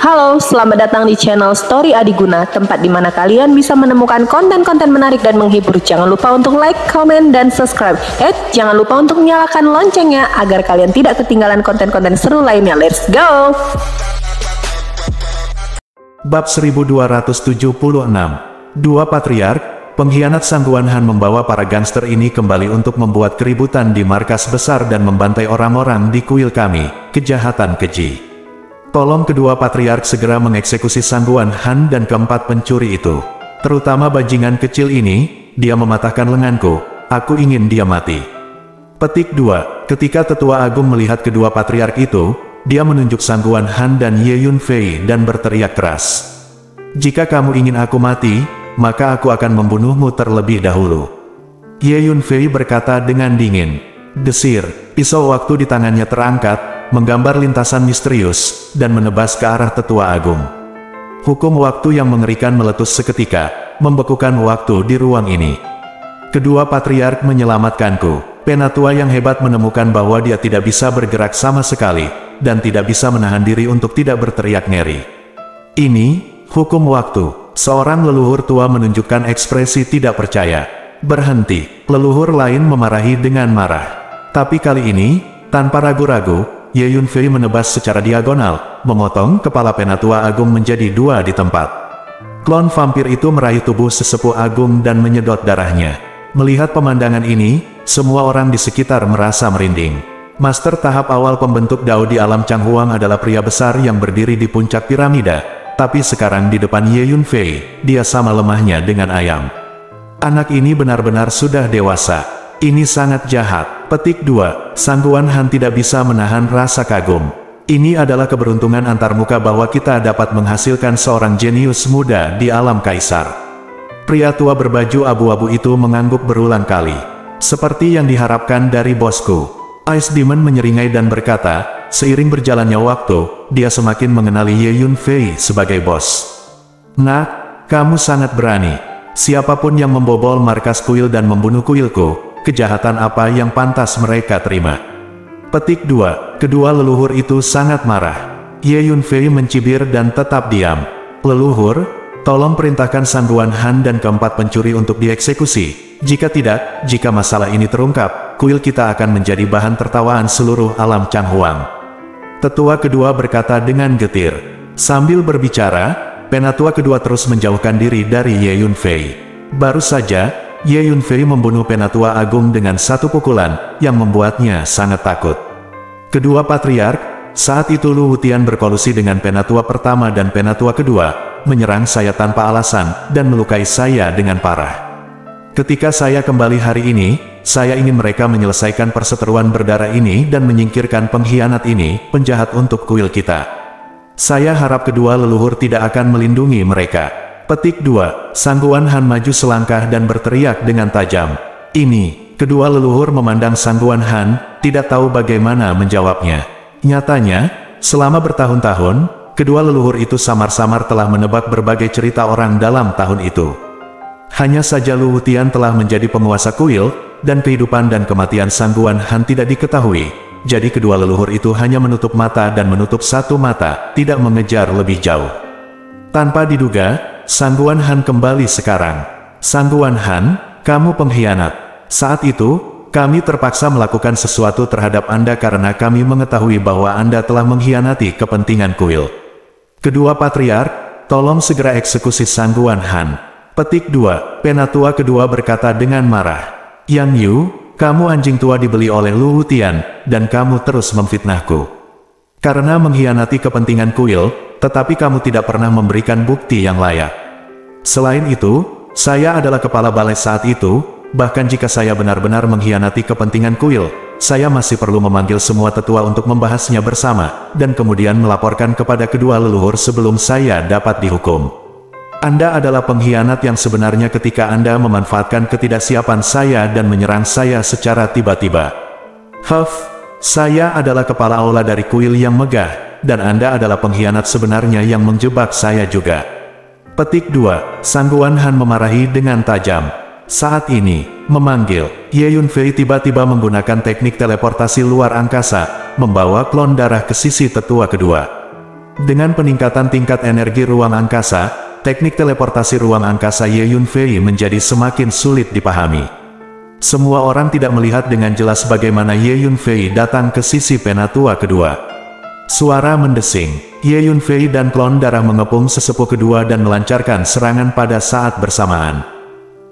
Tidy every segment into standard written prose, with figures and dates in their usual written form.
Halo, selamat datang di channel Story Adiguna, tempat di mana kalian bisa menemukan konten-konten menarik dan menghibur. Jangan lupa untuk like, comment, dan subscribe. Jangan lupa untuk nyalakan loncengnya agar kalian tidak ketinggalan konten-konten seru lainnya. Let's go! Bab 1276. Dua Patriark. Pengkhianat Sangguan Han membawa para gangster ini kembali untuk membuat keributan di markas besar dan membantai orang-orang di kuil kami. Kejahatan keji. Tolong kedua Patriark segera mengeksekusi Sangguan Han dan keempat pencuri itu. Terutama bajingan kecil ini, dia mematahkan lenganku. Aku ingin dia mati. Petik 2. Ketika Tetua Agung melihat kedua Patriark itu, dia menunjuk Sangguan Han dan Ye Yunfei dan berteriak keras. Jika kamu ingin aku mati, maka aku akan membunuhmu terlebih dahulu. Ye Yunfei berkata dengan dingin. Desir, pisau waktu di tangannya terangkat, menggambar lintasan misterius, dan menebas ke arah Tetua Agung. Hukum waktu yang mengerikan meletus seketika, membekukan waktu di ruang ini. Kedua Patriark menyelamatkanku. Penatua yang hebat menemukan bahwa dia tidak bisa bergerak sama sekali, dan tidak bisa menahan diri untuk tidak berteriak ngeri. Ini, hukum waktu. Seorang leluhur tua menunjukkan ekspresi tidak percaya. Berhenti. Leluhur lain memarahi dengan marah. Tapi kali ini, tanpa ragu-ragu, Ye Yunfei menebas secara diagonal, memotong kepala Penatua Agung menjadi dua di tempat. Klon vampir itu meraih tubuh sesepuh agung dan menyedot darahnya. Melihat pemandangan ini, semua orang di sekitar merasa merinding. Master tahap awal pembentuk Dao di alam Changhuang adalah pria besar yang berdiri di puncak piramida, tapi sekarang di depan Ye Yunfei, dia sama lemahnya dengan ayam. Anak ini benar-benar sudah dewasa. Ini sangat jahat. Petik 2. Sangguan Han tidak bisa menahan rasa kagum. Ini adalah keberuntungan antarmuka bahwa kita dapat menghasilkan seorang jenius muda di alam kaisar. Pria tua berbaju abu-abu itu mengangguk berulang kali. Seperti yang diharapkan dari bosku. Ice Demon menyeringai dan berkata, seiring berjalannya waktu, dia semakin mengenali Ye Yunfei sebagai bos. Nak, kamu sangat berani. Siapapun yang membobol markas kuil dan membunuh kuilku, kejahatan apa yang pantas mereka terima? Petik 2. Kedua leluhur itu sangat marah. Ye Yunfei mencibir dan tetap diam. Leluhur, tolong perintahkan Sangguan Han dan keempat pencuri untuk dieksekusi. Jika tidak, jika masalah ini terungkap, kuil kita akan menjadi bahan tertawaan seluruh alam Changhuang. Tetua kedua berkata dengan getir. Sambil berbicara, Penatua kedua terus menjauhkan diri dari Ye Yunfei. Baru saja, Ye Yunfei membunuh Penatua Agung dengan satu pukulan, yang membuatnya sangat takut. Kedua Patriark, saat itu Lu Wutian berkolusi dengan Penatua pertama dan Penatua kedua, menyerang saya tanpa alasan, dan melukai saya dengan parah. Ketika saya kembali hari ini, saya ingin mereka menyelesaikan perseteruan berdarah ini dan menyingkirkan pengkhianat ini, penjahat untuk kuil kita. Saya harap kedua leluhur tidak akan melindungi mereka. Petik 2. Sangguan Han maju selangkah dan berteriak dengan tajam. Ini, kedua leluhur memandang Sangguan Han, tidak tahu bagaimana menjawabnya. Nyatanya, selama bertahun-tahun, kedua leluhur itu samar-samar telah menebak berbagai cerita orang dalam tahun itu. Hanya saja Lu Wutian telah menjadi penguasa kuil, dan kehidupan dan kematian Sangguan Han tidak diketahui. Jadi kedua leluhur itu hanya menutup mata dan menutup satu mata, tidak mengejar lebih jauh. Tanpa diduga, Sangguan Han kembali sekarang. Sangguan Han, kamu pengkhianat. Saat itu, kami terpaksa melakukan sesuatu terhadap Anda karena kami mengetahui bahwa Anda telah mengkhianati kepentingan kuil. Kedua Patriark, tolong segera eksekusi Sangguan Han. Petik 2. Penatua kedua berkata dengan marah. Yang Yu, kamu anjing tua dibeli oleh Lu Wutian, dan kamu terus memfitnahku. Karena mengkhianati kepentingan kuil, tetapi kamu tidak pernah memberikan bukti yang layak. Selain itu, saya adalah kepala balai saat itu, bahkan jika saya benar-benar mengkhianati kepentingan kuil, saya masih perlu memanggil semua tetua untuk membahasnya bersama, dan kemudian melaporkan kepada kedua leluhur sebelum saya dapat dihukum. Anda adalah pengkhianat yang sebenarnya ketika Anda memanfaatkan ketidaksiapan saya dan menyerang saya secara tiba-tiba. Saya adalah kepala aula dari kuil yang megah, dan Anda adalah pengkhianat sebenarnya yang menjebak saya juga. Petik 2. Sangguan Han memarahi dengan tajam. Saat ini, memanggil, Ye Yunfei tiba-tiba menggunakan teknik teleportasi luar angkasa, membawa klon darah ke sisi tetua kedua. Dengan peningkatan tingkat energi ruang angkasa, teknik teleportasi ruang angkasa Ye Yunfei menjadi semakin sulit dipahami. Semua orang tidak melihat dengan jelas bagaimana Ye Yunfei datang ke sisi penatua kedua. Suara mendesing, Ye Yunfei dan klon darah mengepung sesepuh kedua dan melancarkan serangan pada saat bersamaan.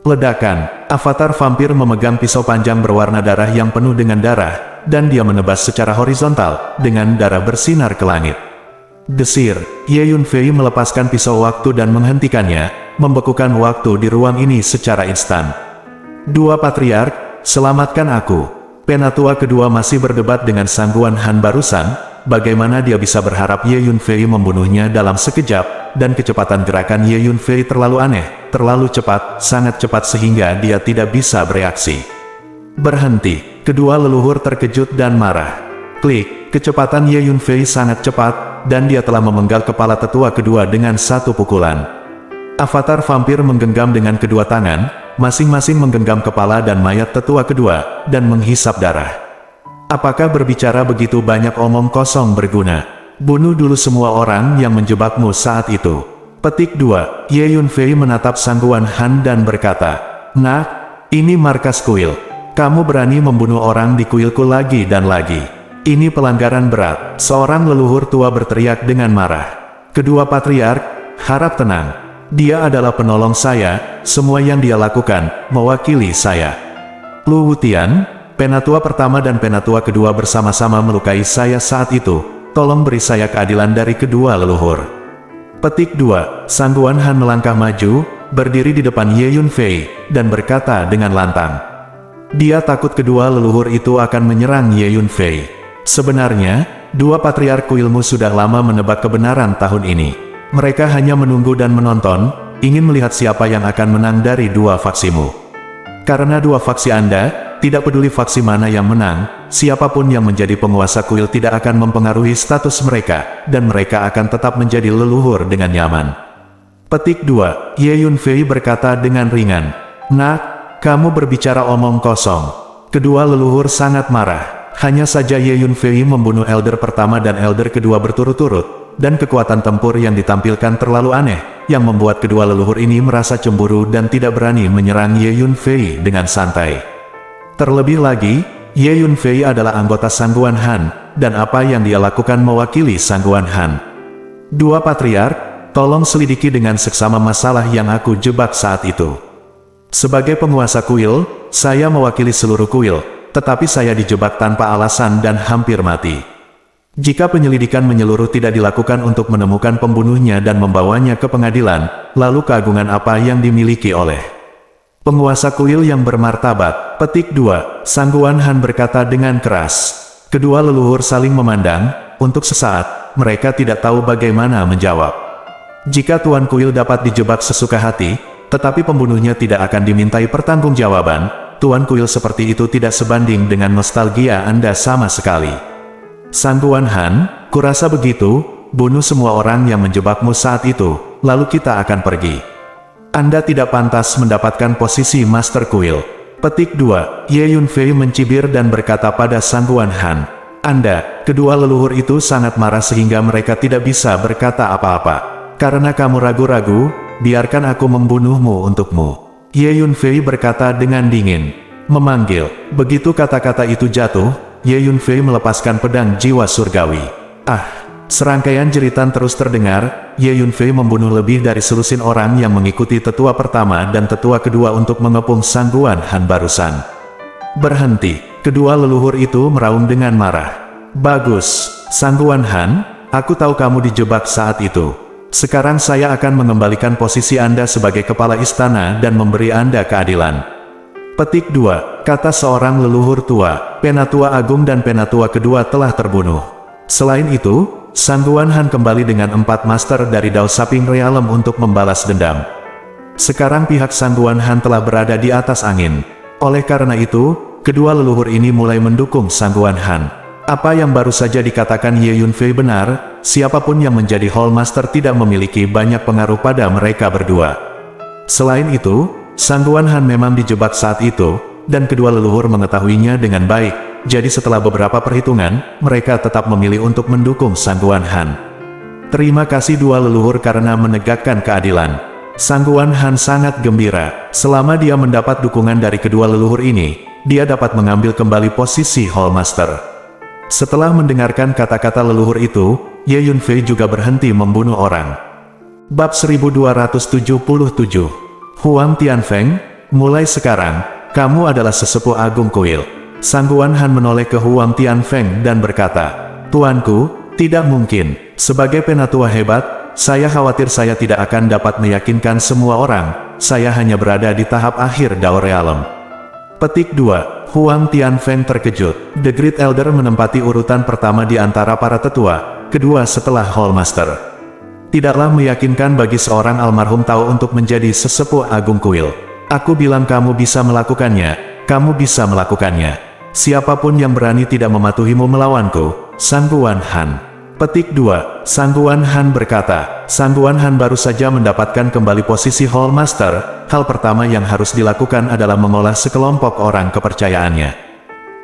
Ledakan, avatar vampir memegang pisau panjang berwarna darah yang penuh dengan darah, dan dia menebas secara horizontal, dengan darah bersinar ke langit. Desir, Ye Yunfei melepaskan pisau waktu dan menghentikannya, membekukan waktu di ruang ini secara instan. Dua patriark, selamatkan aku. Penatua kedua masih berdebat dengan Sang Guan Han barusan, bagaimana dia bisa berharap Ye Yunfei membunuhnya dalam sekejap, dan kecepatan gerakan Ye Yunfei terlalu aneh, terlalu cepat, sangat cepat sehingga dia tidak bisa bereaksi. Berhenti, kedua leluhur terkejut dan marah. Klik, kecepatan Ye Yunfei sangat cepat, dan dia telah memenggal kepala tetua kedua dengan satu pukulan. Avatar vampir menggenggam dengan kedua tangan, masing-masing menggenggam kepala dan mayat tetua kedua, dan menghisap darah. Apakah berbicara begitu banyak omong kosong berguna? Bunuh dulu semua orang yang menjebakmu saat itu. Petik 2, Ye Yunfei menatap Sang Guan Han dan berkata, "Nah, ini markas kuil. Kamu berani membunuh orang di kuilku lagi dan lagi. Ini pelanggaran berat." Seorang leluhur tua berteriak dengan marah. Kedua patriark, harap tenang. Dia adalah penolong saya, semua yang dia lakukan, mewakili saya. Lu Wutian, penatua pertama dan penatua kedua bersama-sama melukai saya saat itu, tolong beri saya keadilan dari kedua leluhur. Petik 2, Sang Guan Han melangkah maju, berdiri di depan Ye Yunfei, dan berkata dengan lantang. Dia takut kedua leluhur itu akan menyerang Ye Yunfei. Sebenarnya, dua patriark kuilmu sudah lama menebak kebenaran tahun ini. Mereka hanya menunggu dan menonton, ingin melihat siapa yang akan menang dari dua faksimu. Karena dua faksi Anda, tidak peduli faksi mana yang menang, siapapun yang menjadi penguasa kuil tidak akan mempengaruhi status mereka, dan mereka akan tetap menjadi leluhur dengan nyaman. Petik 2, Ye Yunfei berkata dengan ringan, "Nah, kamu berbicara omong kosong." Kedua leluhur sangat marah. Hanya saja Ye Yunfei membunuh Elder pertama dan Elder kedua berturut-turut, dan kekuatan tempur yang ditampilkan terlalu aneh, yang membuat kedua leluhur ini merasa cemburu dan tidak berani menyerang Ye Yunfei dengan santai. Terlebih lagi, Ye Yunfei adalah anggota Sang Guan Han, dan apa yang dia lakukan mewakili Sang Guan Han. Dua patriark, tolong selidiki dengan seksama masalah yang aku jebak saat itu. Sebagai penguasa kuil, saya mewakili seluruh kuil, tetapi saya dijebak tanpa alasan dan hampir mati. Jika penyelidikan menyeluruh tidak dilakukan untuk menemukan pembunuhnya dan membawanya ke pengadilan, lalu keagungan apa yang dimiliki oleh penguasa kuil yang bermartabat? Petik 2, Sang Guan Han berkata dengan keras. Kedua leluhur saling memandang, untuk sesaat, mereka tidak tahu bagaimana menjawab. Jika Tuan Kuil dapat dijebak sesuka hati, tetapi pembunuhnya tidak akan dimintai pertanggungjawaban, Tuan Kuil seperti itu tidak sebanding dengan nostalgia Anda sama sekali. Sang Guan Han, kurasa begitu, bunuh semua orang yang menjebakmu saat itu, lalu kita akan pergi. Anda tidak pantas mendapatkan posisi Master Kuil. Petik 2, Ye Yunfei mencibir dan berkata pada Sang Guan Han, Anda, kedua leluhur itu sangat marah sehingga mereka tidak bisa berkata apa-apa. Karena kamu ragu-ragu, biarkan aku membunuhmu untukmu. Ye Yunfei berkata dengan dingin. Memanggil. Begitu kata-kata itu jatuh, Ye Yunfei melepaskan pedang jiwa surgawi. Serangkaian jeritan terus terdengar. Ye Yunfei membunuh lebih dari selusin orang yang mengikuti tetua pertama dan tetua kedua untuk mengepung Sang Guan Han barusan. Berhenti. Kedua leluhur itu meraung dengan marah. Bagus, Sang Guan Han, aku tahu kamu dijebak saat itu. Sekarang saya akan mengembalikan posisi Anda sebagai kepala istana dan memberi Anda keadilan. Petik 2, kata seorang leluhur tua, Penatua Agung dan Penatua kedua telah terbunuh. Selain itu, Sang Guan Han kembali dengan 4 master dari Dao Saping Realm untuk membalas dendam. Sekarang pihak Sang Guan Han telah berada di atas angin. Oleh karena itu, kedua leluhur ini mulai mendukung Sang Guan Han. Apa yang baru saja dikatakan Ye Yunfei benar, siapapun yang menjadi Hall Master tidak memiliki banyak pengaruh pada mereka berdua. Selain itu, Sang Guan Han memang dijebak saat itu, dan kedua leluhur mengetahuinya dengan baik, jadi setelah beberapa perhitungan, mereka tetap memilih untuk mendukung Sang Guan Han. Terima kasih dua leluhur karena menegakkan keadilan. Sangguan Han sangat gembira. Selama dia mendapat dukungan dari kedua leluhur ini, dia dapat mengambil kembali posisi Hallmaster. Setelah mendengarkan kata-kata leluhur itu, Ye Yunfei juga berhenti membunuh orang. Bab 1277 Huang Tianfeng, mulai sekarang, kamu adalah sesepuh agung kuil. Sangguan Han menoleh ke Huang Tianfeng dan berkata, Tuanku, tidak mungkin. Sebagai penatua hebat, saya khawatir saya tidak akan dapat meyakinkan semua orang. Saya hanya berada di tahap akhir Dao Realm. Petik 2. Huang Tianfeng terkejut. The Great Elder menempati urutan pertama di antara para tetua, kedua setelah Hallmaster. Tidaklah meyakinkan bagi seorang almarhum Tao untuk menjadi sesepuh agung kuil. Aku bilang kamu bisa melakukannya, kamu bisa melakukannya. Siapapun yang berani tidak mematuhimu melawanku. Sangguan Han. Petik 2. Sangguan Han berkata, Sangguan Han baru saja mendapatkan kembali posisi Hallmaster. Hal pertama yang harus dilakukan adalah mengolah sekelompok orang kepercayaannya.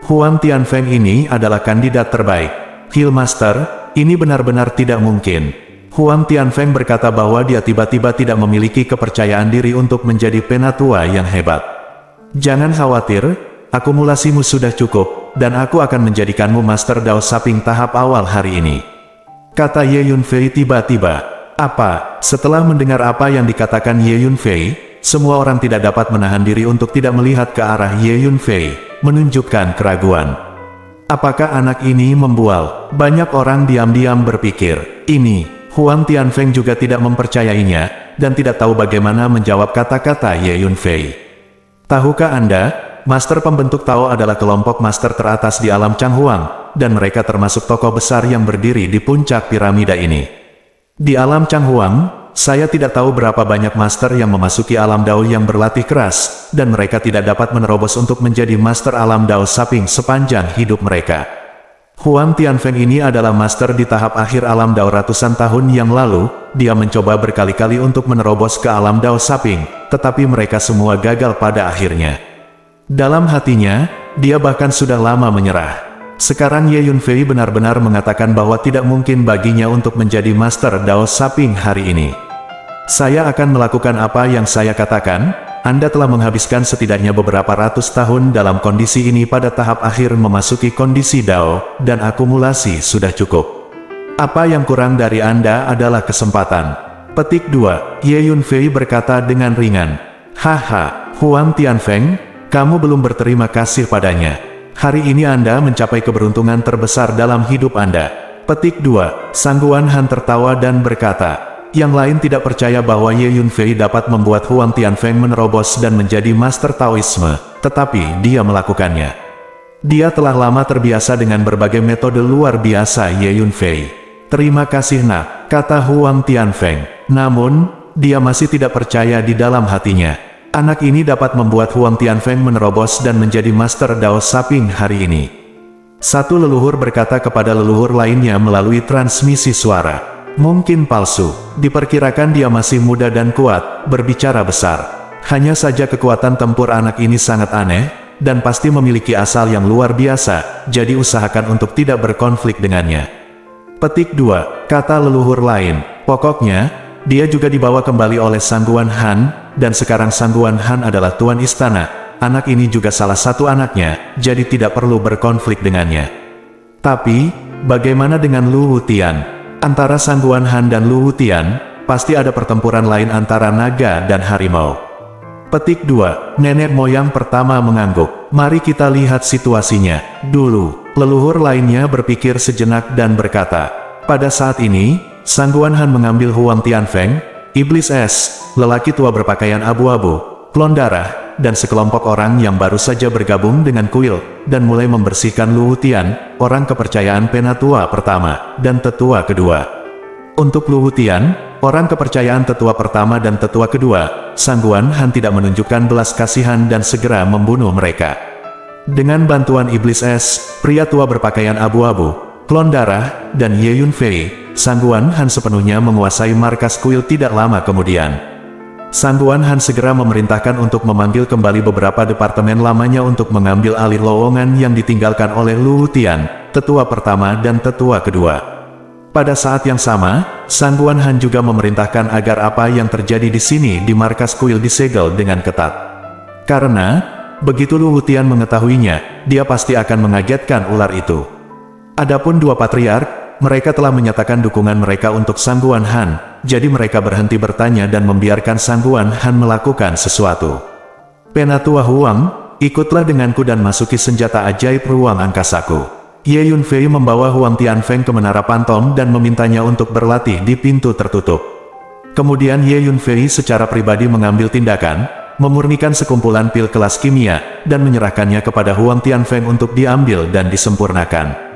Huang Tianfeng ini adalah kandidat terbaik. Hallmaster, ini benar-benar tidak mungkin. Huang Tianfeng berkata bahwa dia tiba-tiba tidak memiliki kepercayaan diri untuk menjadi penatua yang hebat. Jangan khawatir, akumulasimu sudah cukup, dan aku akan menjadikanmu Master Dao Saping tahap awal hari ini. Kata Ye Yunfei tiba-tiba. Apa? Setelah mendengar apa yang dikatakan Ye Yunfei, semua orang tidak dapat menahan diri untuk tidak melihat ke arah Ye Yunfei, menunjukkan keraguan. Apakah anak ini membual? Banyak orang diam-diam berpikir. Ini, Huang Tianfeng juga tidak mempercayainya, dan tidak tahu bagaimana menjawab kata-kata Ye Yunfei. Tahukah Anda? Master pembentuk Tao adalah kelompok master teratas di alam Changhuang, dan mereka termasuk tokoh besar yang berdiri di puncak piramida ini. Di alam Changhuang, saya tidak tahu berapa banyak master yang memasuki alam Dao yang berlatih keras, dan mereka tidak dapat menerobos untuk menjadi master alam Dao Saping sepanjang hidup mereka. Huang Tianfeng ini adalah master di tahap akhir alam Dao ratusan tahun yang lalu. Dia mencoba berkali-kali untuk menerobos ke alam Dao Saping, tetapi mereka semua gagal pada akhirnya. Dalam hatinya, dia bahkan sudah lama menyerah. Sekarang Ye Yunfei benar-benar mengatakan bahwa tidak mungkin baginya untuk menjadi Master Dao Saping hari ini. Saya akan melakukan apa yang saya katakan. Anda telah menghabiskan setidaknya beberapa ratus tahun dalam kondisi ini pada tahap akhir memasuki kondisi Dao, dan akumulasi sudah cukup. Apa yang kurang dari Anda adalah kesempatan. Petik 2. Ye Yunfei berkata dengan ringan. Haha, Huang Tianfeng, kamu belum berterima kasih padanya. Hari ini Anda mencapai keberuntungan terbesar dalam hidup Anda. Petik 2. Sangguan Han tertawa dan berkata, yang lain tidak percaya bahwa Ye Yunfei dapat membuat Huang Tianfeng menerobos dan menjadi Master Taoisme, tetapi dia melakukannya. Dia telah lama terbiasa dengan berbagai metode luar biasa Ye Yunfei. Terima kasih nak, kata Huang Tianfeng. Namun, dia masih tidak percaya di dalam hatinya. Anak ini dapat membuat Huang Tianfeng menerobos dan menjadi Master Dao Saping hari ini. Satu leluhur berkata kepada leluhur lainnya melalui transmisi suara. Mungkin palsu. Diperkirakan dia masih muda dan kuat, berbicara besar. Hanya saja kekuatan tempur anak ini sangat aneh, dan pasti memiliki asal yang luar biasa, jadi usahakan untuk tidak berkonflik dengannya. Petik 2. Kata leluhur lain. Pokoknya, dia juga dibawa kembali oleh Sangguan Han, dan sekarang Sangguan Han adalah tuan istana. Anak ini juga salah satu anaknya, jadi tidak perlu berkonflik dengannya. Tapi, bagaimana dengan Lu Wutian? Antara Sangguan Han dan Lu Wutian, pasti ada pertempuran lain antara naga dan harimau. Petik 2. Nenek moyang pertama mengangguk. Mari kita lihat situasinya dulu. Leluhur lainnya berpikir sejenak dan berkata, pada saat ini, Sangguan Han mengambil Huang Tianfeng, Iblis Es, lelaki tua berpakaian abu-abu, klon darah, dan sekelompok orang yang baru saja bergabung dengan kuil, dan mulai membersihkan Lu Wutian, orang kepercayaan penatua pertama, dan tetua kedua. Untuk Lu Wutian, orang kepercayaan tetua pertama dan tetua kedua, Sangguan Han tidak menunjukkan belas kasihan dan segera membunuh mereka. Dengan bantuan Iblis Es, pria tua berpakaian abu-abu, klon darah, dan Ye Yunfei, Sangguan Han sepenuhnya menguasai markas kuil tidak lama kemudian. Sangguan Han segera memerintahkan untuk memanggil kembali beberapa departemen lamanya untuk mengambil alih lowongan yang ditinggalkan oleh Lu Wutian, tetua pertama dan tetua kedua. Pada saat yang sama, Sangguan Han juga memerintahkan agar apa yang terjadi di sini di markas kuil disegel dengan ketat. Karena, begitu Lu Wutian mengetahuinya, dia pasti akan mengagetkan ular itu. Adapun dua patriark, mereka telah menyatakan dukungan mereka untuk Sangguan Han, jadi mereka berhenti bertanya dan membiarkan Sangguan Han melakukan sesuatu. Penatua Huang, ikutlah denganku dan masuki senjata ajaib ruang angkasaku. Ye Yunfei membawa Huang Tianfeng ke menara Pantom dan memintanya untuk berlatih di pintu tertutup. Kemudian Ye Yunfei secara pribadi mengambil tindakan, memurnikan sekumpulan pil kelas kimia, dan menyerahkannya kepada Huang Tianfeng untuk diambil dan disempurnakan.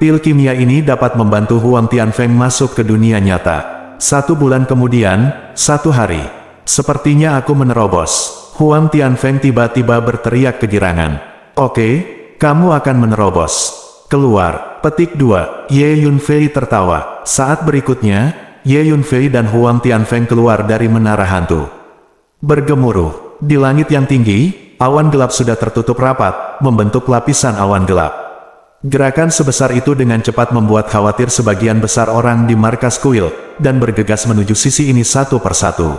Pil kimia ini dapat membantu Huang Tianfeng masuk ke dunia nyata. 1 bulan kemudian, 1 hari. Sepertinya aku menerobos. Huang Tianfeng tiba-tiba berteriak kegirangan. Oke, kamu akan menerobos. Keluar. Petik 2. Ye Yunfei tertawa. Saat berikutnya, Ye Yunfei dan Huang Tianfeng keluar dari menara hantu. Bergemuruh. Di langit yang tinggi, awan gelap sudah tertutup rapat, membentuk lapisan awan gelap. Gerakan sebesar itu dengan cepat membuat khawatir sebagian besar orang di markas kuil, dan bergegas menuju sisi ini satu persatu.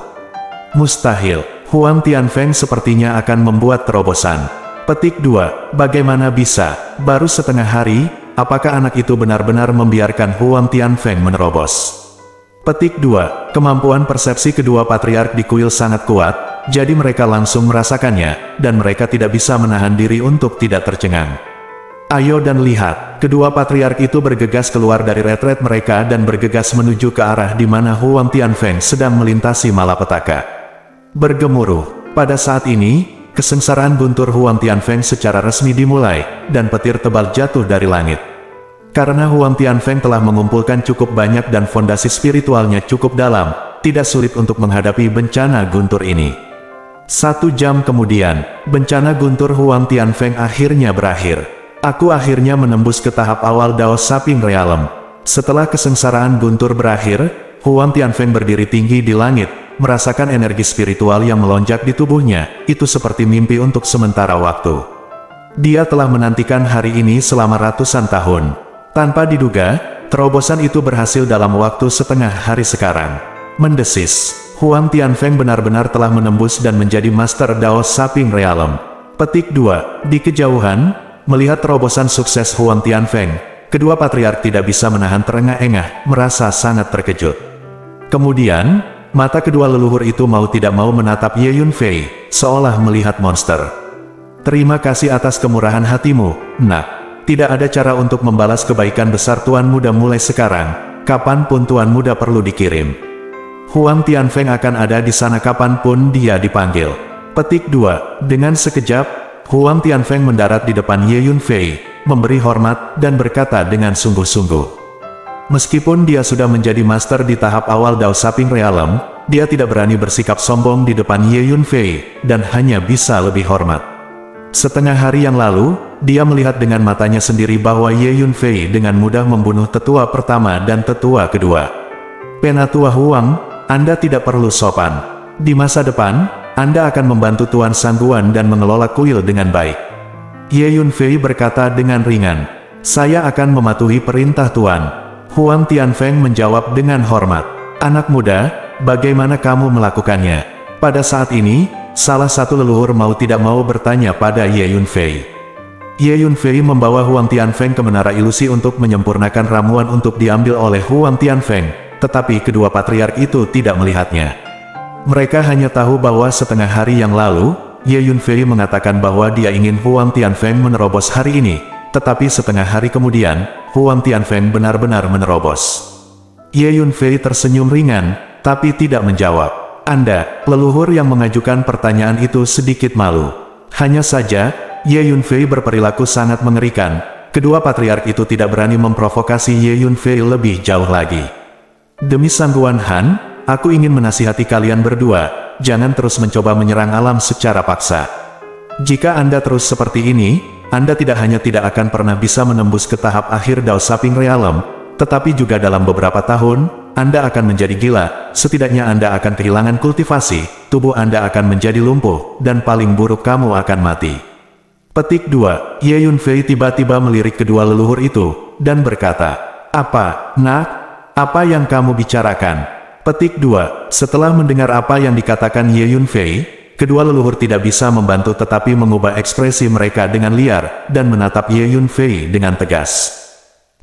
Mustahil. Huang Tianfeng sepertinya akan membuat terobosan. Petik 2. Bagaimana bisa? Baru setengah hari, apakah anak itu benar-benar membiarkan Huang Tianfeng menerobos? Petik 2. Kemampuan persepsi kedua patriark di kuil sangat kuat, jadi mereka langsung merasakannya, dan mereka tidak bisa menahan diri untuk tidak tercengang. Ayo dan lihat, kedua patriark itu bergegas keluar dari retret mereka dan bergegas menuju ke arah di mana Huang Tianfeng sedang melintasi malapetaka. Bergemuruh. Pada saat ini, kesengsaraan guntur Huang Tianfeng secara resmi dimulai, dan petir tebal jatuh dari langit. Karena Huang Tianfeng telah mengumpulkan cukup banyak dan fondasi spiritualnya cukup dalam, tidak sulit untuk menghadapi bencana guntur ini. 1 jam kemudian, bencana guntur Huang Tianfeng akhirnya berakhir. Aku akhirnya menembus ke tahap awal Dao Saping Realm. Setelah kesengsaraan guntur berakhir, Huang Tianfeng berdiri tinggi di langit, merasakan energi spiritual yang melonjak di tubuhnya, itu seperti mimpi untuk sementara waktu. Dia telah menantikan hari ini selama ratusan tahun. Tanpa diduga, terobosan itu berhasil dalam waktu setengah hari sekarang. Mendesis, Huang Tianfeng benar-benar telah menembus dan menjadi Master Dao Saping Realm. Petik 2. Di kejauhan, melihat terobosan sukses Huang Tianfeng, kedua patriark tidak bisa menahan terengah-engah, merasa sangat terkejut. Kemudian, mata kedua leluhur itu mau tidak mau menatap Ye Yunfei, seolah melihat monster. Terima kasih atas kemurahan hatimu, nak. Tidak ada cara untuk membalas kebaikan besar Tuan Muda mulai sekarang, kapanpun Tuan Muda perlu dikirim. Huang Tianfeng akan ada di sana kapanpun dia dipanggil. Petik 2. Dengan sekejap, Huang Tianfeng mendarat di depan Ye Yunfei, memberi hormat, dan berkata dengan sungguh-sungguh. Meskipun dia sudah menjadi master di tahap awal Dao Saping Realm, dia tidak berani bersikap sombong di depan Ye Yunfei, dan hanya bisa lebih hormat. Setengah hari yang lalu, dia melihat dengan matanya sendiri bahwa Ye Yunfei dengan mudah membunuh tetua pertama dan tetua kedua. Penatua Huang, Anda tidak perlu sopan. Di masa depan, Anda akan membantu Tuan Sangguan dan mengelola kuil dengan baik. Ye Yunfei berkata dengan ringan, saya akan mematuhi perintah Tuan. Huang Tianfeng menjawab dengan hormat. Anak muda, bagaimana kamu melakukannya? Pada saat ini, salah satu leluhur mau tidak mau bertanya pada Ye Yunfei. Ye Yunfei membawa Huang Tianfeng ke menara ilusi untuk menyempurnakan ramuan untuk diambil oleh Huang Tianfeng, tetapi kedua patriark itu tidak melihatnya. Mereka hanya tahu bahwa setengah hari yang lalu, Ye Yunfei mengatakan bahwa dia ingin Huang Tianfeng menerobos hari ini, tetapi setengah hari kemudian, Huang Tianfeng benar-benar menerobos. Ye Yunfei tersenyum ringan, tapi tidak menjawab. Anda, leluhur yang mengajukan pertanyaan itu sedikit malu. Hanya saja, Ye Yunfei berperilaku sangat mengerikan. Kedua patriark itu tidak berani memprovokasi Ye Yunfei lebih jauh lagi. Demi Sangguan Han, aku ingin menasihati kalian berdua, jangan terus mencoba menyerang alam secara paksa. Jika Anda terus seperti ini, Anda tidak hanya tidak akan pernah bisa menembus ke tahap akhir Dao Saping Realm, tetapi juga dalam beberapa tahun, Anda akan menjadi gila, setidaknya Anda akan kehilangan kultivasi, tubuh Anda akan menjadi lumpuh, dan paling buruk kamu akan mati. Petik 2. Ye Yunfei tiba-tiba melirik kedua leluhur itu, dan berkata, apa, nak? Apa yang kamu bicarakan? Petik 2. Setelah mendengar apa yang dikatakan Ye Yunfei, kedua leluhur tidak bisa membantu tetapi mengubah ekspresi mereka dengan liar, dan menatap Ye Yunfei dengan tegas.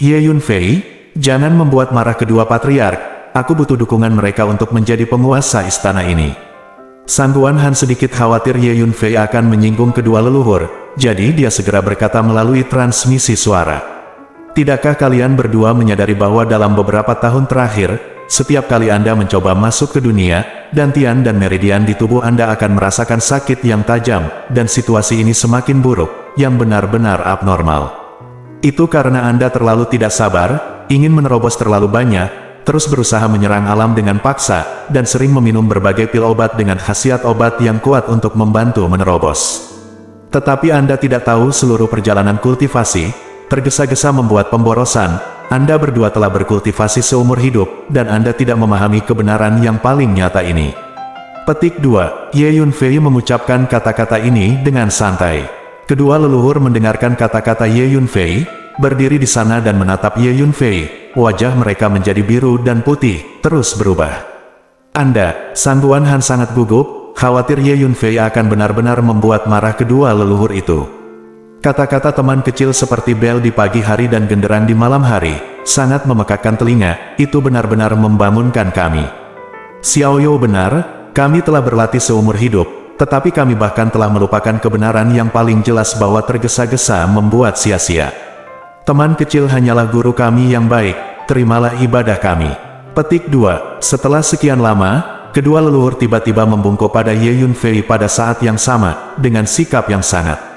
Ye Yunfei, jangan membuat marah kedua patriark, aku butuh dukungan mereka untuk menjadi penguasa istana ini. Sangguan Han sedikit khawatir Ye Yunfei akan menyinggung kedua leluhur, jadi dia segera berkata melalui transmisi suara. Tidakkah kalian berdua menyadari bahwa dalam beberapa tahun terakhir, setiap kali Anda mencoba masuk ke dunia, dantian dan meridian di tubuh Anda akan merasakan sakit yang tajam, dan situasi ini semakin buruk, yang benar-benar abnormal. Itu karena Anda terlalu tidak sabar, ingin menerobos terlalu banyak, terus berusaha menyerang alam dengan paksa, dan sering meminum berbagai pil obat dengan khasiat obat yang kuat untuk membantu menerobos. Tetapi Anda tidak tahu seluruh perjalanan kultivasi, tergesa-gesa membuat pemborosan. Anda berdua telah berkultivasi seumur hidup, dan Anda tidak memahami kebenaran yang paling nyata ini. Petik 2. Ye Yunfei mengucapkan kata-kata ini dengan santai. Kedua leluhur mendengarkan kata-kata Ye Yunfei, berdiri di sana dan menatap Ye Yunfei. Wajah mereka menjadi biru dan putih, terus berubah. Anda, Sangguan Han sangat gugup, khawatir Ye Yunfei akan benar-benar membuat marah kedua leluhur itu. Kata-kata teman kecil seperti bel di pagi hari dan genderang di malam hari, sangat memekakkan telinga, itu benar-benar membangunkan kami. Xiaoyu benar, kami telah berlatih seumur hidup, tetapi kami bahkan telah melupakan kebenaran yang paling jelas bahwa tergesa-gesa membuat sia-sia. Teman kecil hanyalah guru kami yang baik, terimalah ibadah kami. Petik 2. Setelah sekian lama, kedua leluhur tiba-tiba membungkuk pada Ye Yunfei pada saat yang sama, dengan sikap yang sangat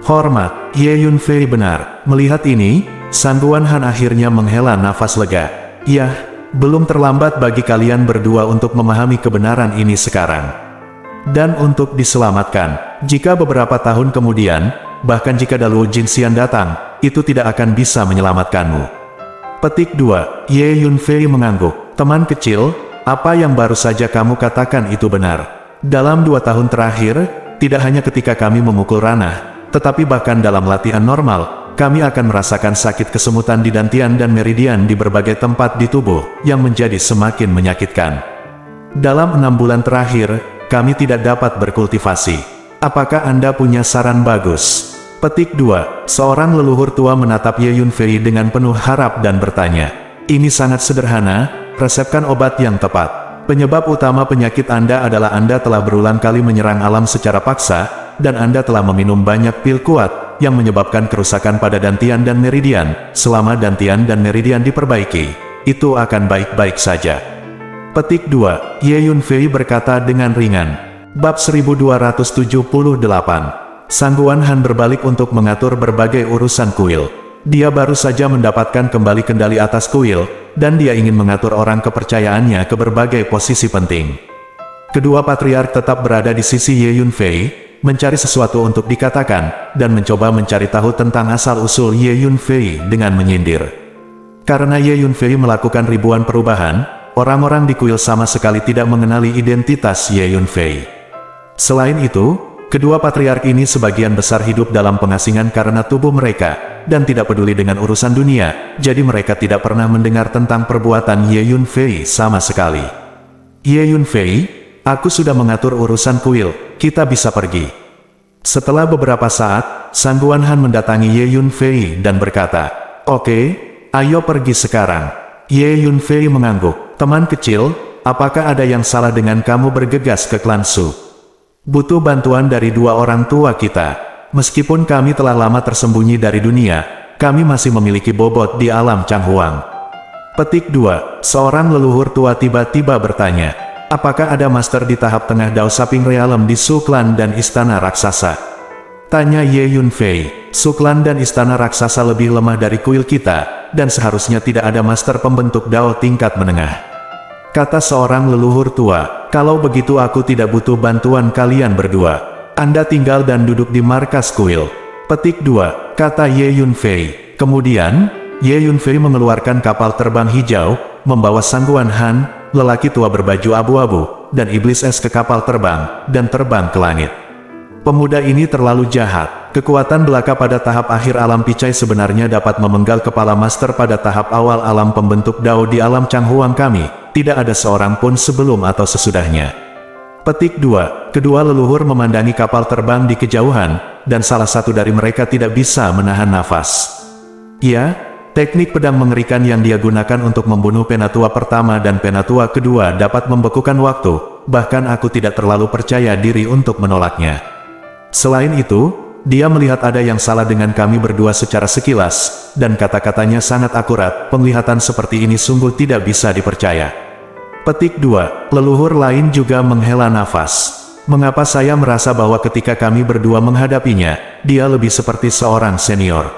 hormat. Ye Yunfei benar. Melihat ini, Sangguan Han akhirnya menghela nafas lega. Yah, belum terlambat bagi kalian berdua untuk memahami kebenaran ini sekarang. Dan untuk diselamatkan, jika beberapa tahun kemudian, bahkan jika Daluo Jinxian datang, itu tidak akan bisa menyelamatkanmu. Petik 2. Ye Yunfei mengangguk. Teman kecil, apa yang baru saja kamu katakan itu benar. Dalam 2 tahun terakhir, tidak hanya ketika kami memukul ranah, tetapi bahkan dalam latihan normal, kami akan merasakan sakit kesemutan di dantian dan meridian di berbagai tempat di tubuh, yang menjadi semakin menyakitkan. Dalam 6 bulan terakhir, kami tidak dapat berkultivasi. Apakah Anda punya saran bagus? Petik 2. Seorang leluhur tua menatap Ye Yunfei dengan penuh harap dan bertanya. Ini sangat sederhana, resepkan obat yang tepat. Penyebab utama penyakit Anda adalah Anda telah berulang kali menyerang alam secara paksa, dan Anda telah meminum banyak pil kuat, yang menyebabkan kerusakan pada dantian dan meridian. Selama dantian dan meridian diperbaiki, itu akan baik-baik saja. Petik 2. Ye Yunfei berkata dengan ringan. Bab 1278. Sangguan Han berbalik untuk mengatur berbagai urusan kuil. Dia baru saja mendapatkan kembali kendali atas kuil, dan dia ingin mengatur orang kepercayaannya ke berbagai posisi penting. Kedua patriark tetap berada di sisi Ye Yunfei, mencari sesuatu untuk dikatakan, dan mencoba mencari tahu tentang asal-usul Ye Yunfei dengan menyindir. Karena Ye Yunfei melakukan ribuan perubahan, orang-orang di kuil sama sekali tidak mengenali identitas Ye Yunfei. Selain itu, kedua patriark ini sebagian besar hidup dalam pengasingan karena tubuh mereka, dan tidak peduli dengan urusan dunia, jadi mereka tidak pernah mendengar tentang perbuatan Ye Yunfei sama sekali. Ye Yunfei, aku sudah mengatur urusan kuil, kita bisa pergi. Setelah beberapa saat, Sangguan Han mendatangi Ye Yunfei dan berkata, Oke, ayo pergi sekarang. Ye Yunfei mengangguk. Teman kecil, apakah ada yang salah dengan kamu bergegas ke klan Su? Butuh bantuan dari 2 orang tua kita. Meskipun kami telah lama tersembunyi dari dunia, kami masih memiliki bobot di alam Changhuang. Petik 2. Seorang leluhur tua tiba-tiba bertanya, apakah ada master di tahap tengah Dao Saping Realm di Su Clan dan Istana Raksasa? Tanya Ye Yunfei. Su Clan dan Istana Raksasa lebih lemah dari kuil kita, dan seharusnya tidak ada master pembentuk Dao tingkat menengah. Kata seorang leluhur tua, kalau begitu aku tidak butuh bantuan kalian berdua. Anda tinggal dan duduk di markas kuil. Petik 2, kata Ye Yunfei. Kemudian, Ye Yunfei mengeluarkan kapal terbang hijau, membawa Sangguan Han, lelaki tua berbaju abu-abu, dan iblis es ke kapal terbang, dan terbang ke langit. Pemuda ini terlalu jahat. Kekuatan belaka pada tahap akhir alam Picai sebenarnya dapat memenggal kepala master pada tahap awal alam pembentuk Dao di alam Changhuang kami. Tidak ada seorang pun sebelum atau sesudahnya. Petik 2. Kedua leluhur memandangi kapal terbang di kejauhan, dan salah satu dari mereka tidak bisa menahan nafas. Ya, teknik pedang mengerikan yang dia gunakan untuk membunuh penatua pertama dan penatua kedua dapat membekukan waktu, bahkan aku tidak terlalu percaya diri untuk menolaknya. Selain itu, dia melihat ada yang salah dengan kami berdua secara sekilas, dan kata-katanya sangat akurat. Penglihatan seperti ini sungguh tidak bisa dipercaya. Petik 2. Leluhur lain juga menghela nafas. Mengapa saya merasa bahwa ketika kami berdua menghadapinya, dia lebih seperti seorang senior?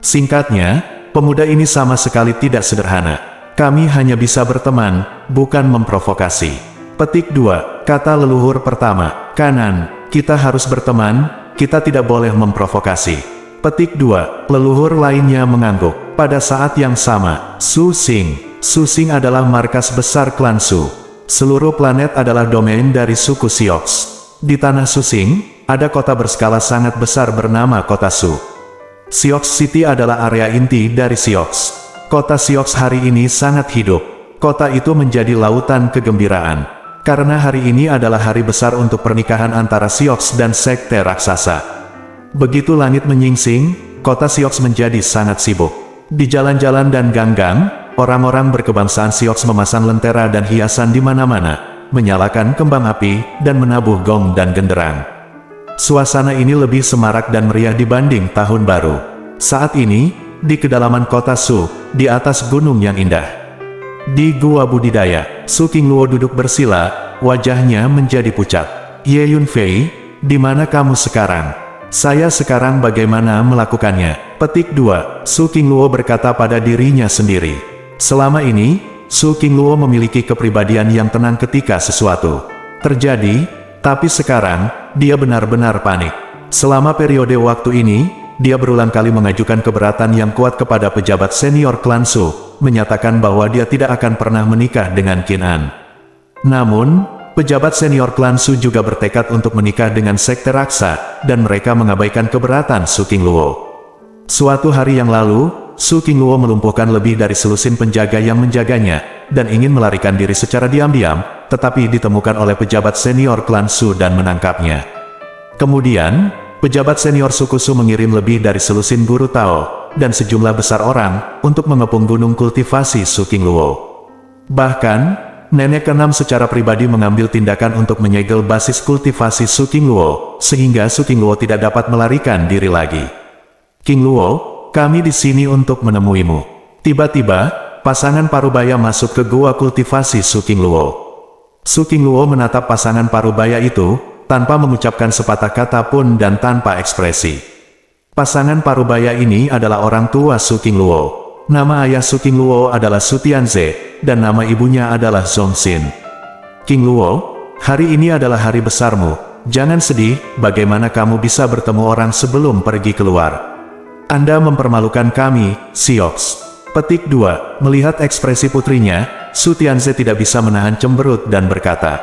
Singkatnya, pemuda ini sama sekali tidak sederhana. Kami hanya bisa berteman, bukan memprovokasi. Petik 2. Kata leluhur pertama, kanan, kita harus berteman, kita tidak boleh memprovokasi. Petik 2. Leluhur lainnya mengangguk. Pada saat yang sama, Su Xing. Su Xing adalah markas besar klan Su. Seluruh planet adalah domain dari suku Siox. Di tanah Su Xing, ada kota berskala sangat besar bernama kota Su. Siox City adalah area inti dari Siox. Kota Siox hari ini sangat hidup. Kota itu menjadi lautan kegembiraan. Karena hari ini adalah hari besar untuk pernikahan antara Siox dan sekte raksasa. Begitu langit menyingsing, kota Siox menjadi sangat sibuk. Di jalan-jalan dan gang-gang, orang-orang berkebangsaan Siox memasang lentera dan hiasan di mana-mana, menyalakan kembang api, dan menabuh gong dan genderang. Suasana ini lebih semarak dan meriah dibanding tahun baru. Saat ini, di kedalaman kota Su, di atas gunung yang indah. Di gua budidaya, Su Qingluo duduk bersila, wajahnya menjadi pucat. Ye Yunfei, di mana kamu sekarang? Saya sekarang bagaimana melakukannya? Petik 2. Su Qingluo berkata pada dirinya sendiri. Selama ini, Su Qingluo memiliki kepribadian yang tenang ketika sesuatu terjadi, tapi sekarang, dia benar-benar panik. Selama periode waktu ini, dia berulang kali mengajukan keberatan yang kuat kepada pejabat senior klan Su, menyatakan bahwa dia tidak akan pernah menikah dengan Qin An. Namun, pejabat senior klan Su juga bertekad untuk menikah dengan sekte raksa, dan mereka mengabaikan keberatan Su Qingluo. Suatu hari yang lalu, Su Qingluo melumpuhkan lebih dari selusin penjaga yang menjaganya, dan ingin melarikan diri secara diam-diam, tetapi ditemukan oleh pejabat senior klan Su dan menangkapnya. Kemudian, pejabat senior suku Su mengirim lebih dari selusin guru Tao, dan sejumlah besar orang, untuk mengepung gunung kultivasi Su Qingluo. Bahkan, nenek keenam secara pribadi mengambil tindakan untuk menyegel basis kultivasi Su Qingluo, sehingga Su Qingluo tidak dapat melarikan diri lagi. Qingluo, kami di sini untuk menemuimu. Tiba-tiba, pasangan parubaya masuk ke gua kultivasi Su Qingluo. Su Qingluo menatap pasangan parubaya itu, tanpa mengucapkan sepatah kata pun dan tanpa ekspresi. Pasangan parubaya ini adalah orang tua Su Qingluo. Nama ayah Su Qingluo adalah Su Tianze, dan nama ibunya adalah Zhongxin. Qingluo, hari ini adalah hari besarmu. Jangan sedih, bagaimana kamu bisa bertemu orang sebelum pergi keluar? Anda mempermalukan kami, Siox. Petik 2. Melihat ekspresi putrinya, Su Tianze tidak bisa menahan cemberut dan berkata,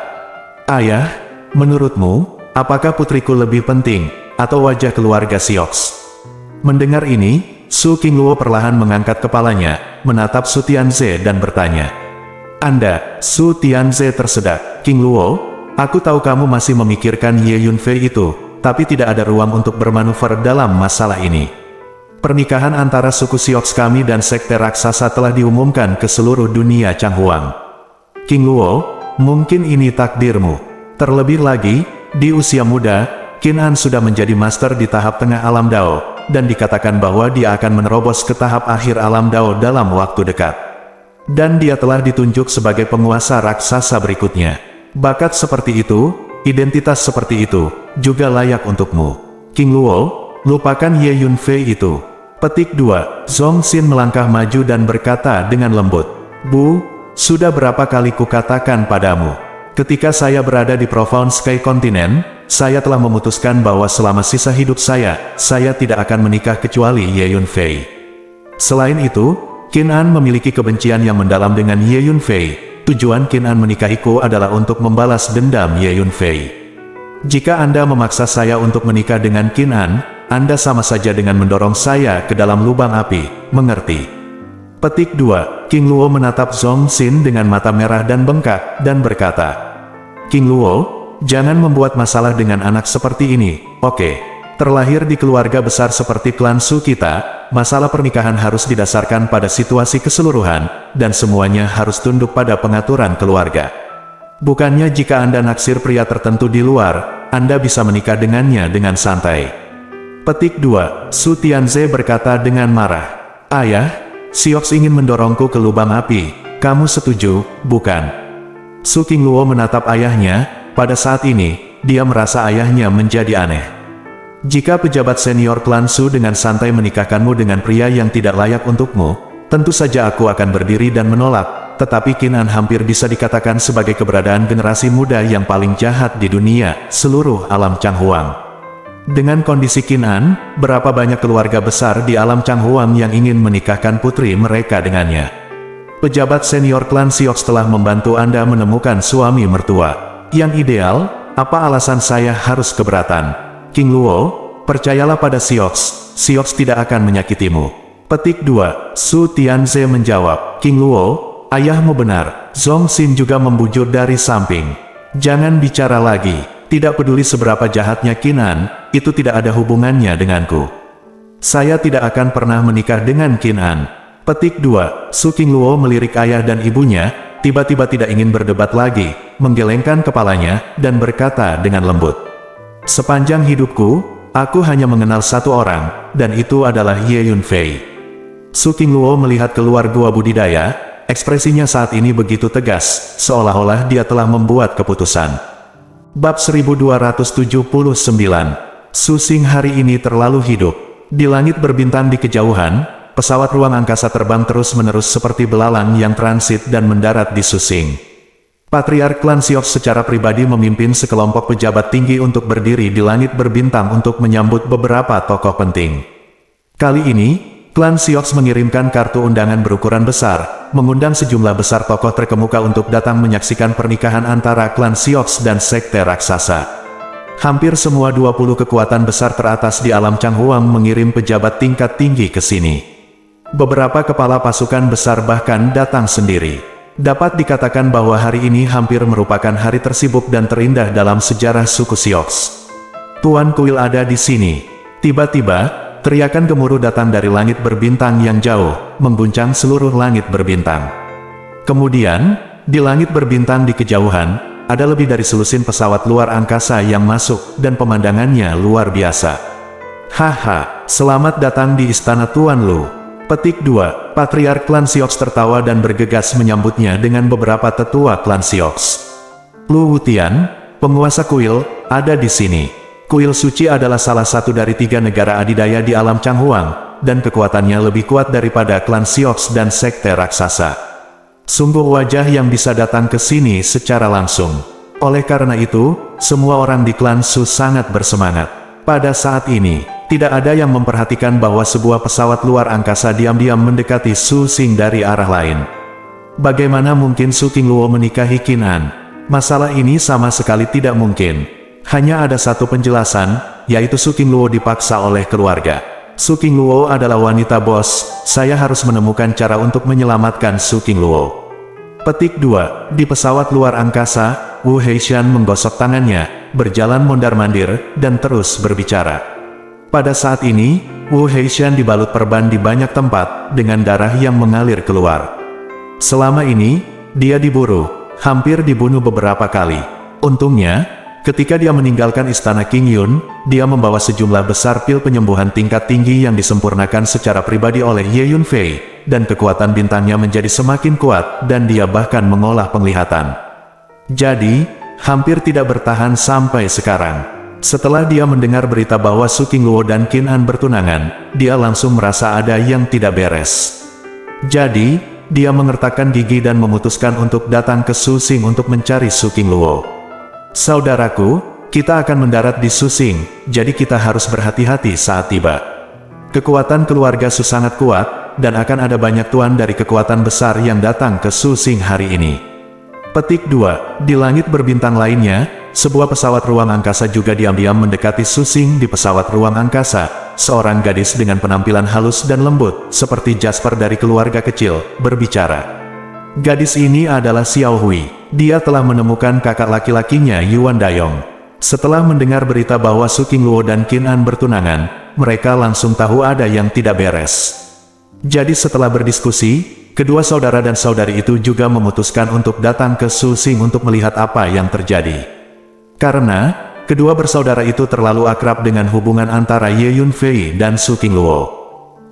Ayah, menurutmu, apakah putriku lebih penting, atau wajah keluarga Siox? Mendengar ini, Su Qingluo perlahan mengangkat kepalanya, menatap Su Tianze dan bertanya, Anda, Su Tianze tersedak. Qingluo, aku tahu kamu masih memikirkan Ye Yunfei itu, tapi tidak ada ruang untuk bermanuver dalam masalah ini. Pernikahan antara suku Siox kami dan sekte raksasa telah diumumkan ke seluruh dunia Changhuang. Qingluo, mungkin ini takdirmu. Terlebih lagi, di usia muda, Qin An sudah menjadi master di tahap tengah alam Dao, dan dikatakan bahwa dia akan menerobos ke tahap akhir alam Dao dalam waktu dekat. Dan dia telah ditunjuk sebagai penguasa raksasa berikutnya. Bakat seperti itu, identitas seperti itu, juga layak untukmu. Qingluo, lupakan Ye Yunfei itu. Petik 2. Zhongxin melangkah maju dan berkata dengan lembut, Bu, sudah berapa kali kukatakan padamu, ketika saya berada di Profound Sky Continent, saya telah memutuskan bahwa selama sisa hidup saya tidak akan menikah kecuali Ye Yunfei. Selain itu, Qin An memiliki kebencian yang mendalam dengan Ye Yunfei. Tujuan Qin An menikahiku adalah untuk membalas dendam Ye Yunfei. Jika Anda memaksa saya untuk menikah dengan Qin An, Anda sama saja dengan mendorong saya ke dalam lubang api, mengerti? Petik 2. King Luo menatap Zhong Xin dengan mata merah dan bengkak, dan berkata, King Luo, jangan membuat masalah dengan anak seperti ini, oke? Terlahir di keluarga besar seperti klan Su kita, masalah pernikahan harus didasarkan pada situasi keseluruhan, dan semuanya harus tunduk pada pengaturan keluarga. Bukannya jika Anda naksir pria tertentu di luar, Anda bisa menikah dengannya dengan santai. Petik 2. Su Tianze berkata dengan marah, Ayah, Siox ingin mendorongku ke lubang api, kamu setuju, bukan? Su King Luo menatap ayahnya, pada saat ini, dia merasa ayahnya menjadi aneh. Jika pejabat senior klan Su dengan santai menikahkanmu dengan pria yang tidak layak untukmu, tentu saja aku akan berdiri dan menolak. Tetapi Qin An hampir bisa dikatakan sebagai keberadaan generasi muda yang paling jahat di dunia, seluruh alam Changhuang. Dengan kondisi Qin An, berapa banyak keluarga besar di alam Changhuang yang ingin menikahkan putri mereka dengannya? Pejabat senior klan Siox telah membantu Anda menemukan suami mertua yang ideal. Apa alasan saya harus keberatan? King Luo, percayalah pada Siox, Siox tidak akan menyakitimu. Petik 2. Su Tianze menjawab, King Luo, ayahmu benar. Zhong Xin juga membujur dari samping. Jangan bicara lagi. Tidak peduli seberapa jahatnya Qin An, itu tidak ada hubungannya denganku. Saya tidak akan pernah menikah dengan Qin An. Petik 2. Su King Luo melirik ayah dan ibunya, tiba-tiba tidak ingin berdebat lagi, menggelengkan kepalanya, dan berkata dengan lembut. Sepanjang hidupku, aku hanya mengenal satu orang, dan itu adalah Ye Yunfei. Su King Luo melihat keluar gua budidaya. Ekspresinya saat ini begitu tegas, seolah-olah dia telah membuat keputusan. Bab 1279. Su Xing hari ini terlalu hidup. Di langit berbintang di kejauhan, pesawat ruang angkasa terbang terus-menerus seperti belalang yang transit dan mendarat di Su Xing. Patriark klan Siox secara pribadi memimpin sekelompok pejabat tinggi untuk berdiri di langit berbintang untuk menyambut beberapa tokoh penting. Kali ini, klan Siox mengirimkan kartu undangan berukuran besar, mengundang sejumlah besar tokoh terkemuka untuk datang menyaksikan pernikahan antara klan Siox dan sekte raksasa. Hampir semua 20 kekuatan besar teratas di alam Changhuang mengirim pejabat tingkat tinggi ke sini. Beberapa kepala pasukan besar bahkan datang sendiri. Dapat dikatakan bahwa hari ini hampir merupakan hari tersibuk dan terindah dalam sejarah suku Siox. Tuan Kuil ada di sini. Tiba-tiba, teriakan gemuruh datang dari langit berbintang yang jauh, mengguncang seluruh langit berbintang. Kemudian, di langit berbintang di kejauhan, ada lebih dari selusin pesawat luar angkasa yang masuk, dan pemandangannya luar biasa. Haha, selamat datang di istana Tuan Lu. Petik 2. Patriark klan Siox tertawa dan bergegas menyambutnya dengan beberapa tetua klan Siox. Lu Wutian, penguasa kuil, ada di sini. Kuil suci adalah salah satu dari 3 negara adidaya di alam Changhuang, dan kekuatannya lebih kuat daripada klan Siox dan sekte raksasa. Sungguh wajah yang bisa datang ke sini secara langsung. Oleh karena itu, semua orang di klan Su sangat bersemangat. Pada saat ini, tidak ada yang memperhatikan bahwa sebuah pesawat luar angkasa diam-diam mendekati Su Xing dari arah lain. Bagaimana mungkin Su King Luo menikahi Qin An? Masalah ini sama sekali tidak mungkin. Hanya ada satu penjelasan, yaitu Su King Luo dipaksa oleh keluarga. Su King Luo adalah wanita bos, saya harus menemukan cara untuk menyelamatkan Su King Luo. Petik 2. Di pesawat luar angkasa, Wu Heishan menggosok tangannya, berjalan mondar-mandir, dan terus berbicara. Pada saat ini, Wu Heishan dibalut perban di banyak tempat, dengan darah yang mengalir keluar. Selama ini, dia diburu, hampir dibunuh beberapa kali. Untungnya, ketika dia meninggalkan istana King Yun, dia membawa sejumlah besar pil penyembuhan tingkat tinggi yang disempurnakan secara pribadi oleh Ye Yunfei, dan kekuatan bintangnya menjadi semakin kuat, dan dia bahkan mengolah penglihatan. Jadi, hampir tidak bertahan sampai sekarang. Setelah dia mendengar berita bahwa Su King Luo dan Qin An bertunangan, dia langsung merasa ada yang tidak beres. Jadi, dia mengertakkan gigi dan memutuskan untuk datang ke Su Xing untuk mencari Su King Luo. Saudaraku, kita akan mendarat di Su Xing, jadi kita harus berhati-hati saat tiba. Kekuatan keluarga Su sangat kuat, dan akan ada banyak tuan dari kekuatan besar yang datang ke Su Xing hari ini. Petik 2. Di langit berbintang lainnya, sebuah pesawat ruang angkasa juga diam-diam mendekati Su Xing di pesawat ruang angkasa. Seorang gadis dengan penampilan halus dan lembut, seperti Jasper dari keluarga kecil, berbicara. Gadis ini adalah Xiao Hui. Dia telah menemukan kakak laki-lakinya Yuan Dayong. Setelah mendengar berita bahwa Su Qingluo dan Qin An bertunangan, mereka langsung tahu ada yang tidak beres. Jadi setelah berdiskusi, kedua saudara dan saudari itu juga memutuskan untuk datang ke Su Xing untuk melihat apa yang terjadi. Karena, kedua bersaudara itu terlalu akrab dengan hubungan antara Ye Yunfei dan Su Qingluo.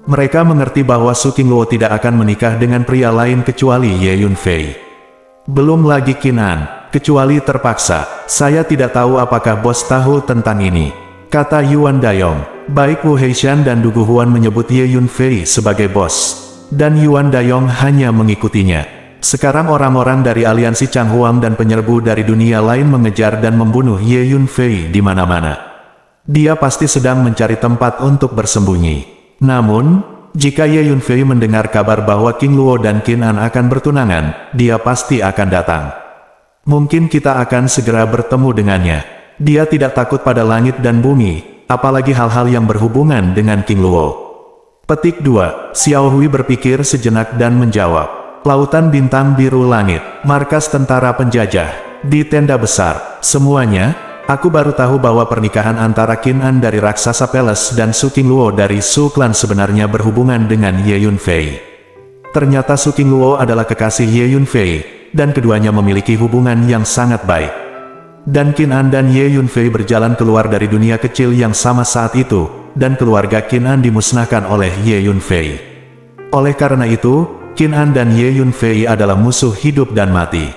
Mereka mengerti bahwa Su Qingluo tidak akan menikah dengan pria lain kecuali Ye Yunfei. Belum lagi Qin An, kecuali terpaksa. Saya tidak tahu apakah bos tahu tentang ini, kata Yuan Dayong. Baik Wu Heishan dan Du Guhuan menyebut Ye Yunfei sebagai bos, dan Yuan Dayong hanya mengikutinya. Sekarang orang-orang dari aliansi Changhuang dan penyerbu dari dunia lain mengejar dan membunuh Ye Yunfei di mana-mana. Dia pasti sedang mencari tempat untuk bersembunyi. Namun, jika Ye Yunfei mendengar kabar bahwa Qingluo dan Qin An akan bertunangan, dia pasti akan datang. Mungkin kita akan segera bertemu dengannya. Dia tidak takut pada langit dan bumi, apalagi hal-hal yang berhubungan dengan Qingluo. Petik 2. Xiao Hui berpikir sejenak dan menjawab. Lautan bintang biru langit, markas tentara penjajah, di tenda besar, semuanya. Aku baru tahu bahwa pernikahan antara Qin An dari Raksasa Palace dan Su Qingluo dari Su Clan sebenarnya berhubungan dengan Ye Yunfei. Ternyata Su Qingluo adalah kekasih Ye Yunfei, dan keduanya memiliki hubungan yang sangat baik. Dan Qin An dan Ye Yunfei berjalan keluar dari dunia kecil yang sama saat itu, dan keluarga Qin An dimusnahkan oleh Ye Yunfei. Oleh karena itu, Qin An dan Ye Yunfei adalah musuh hidup dan mati.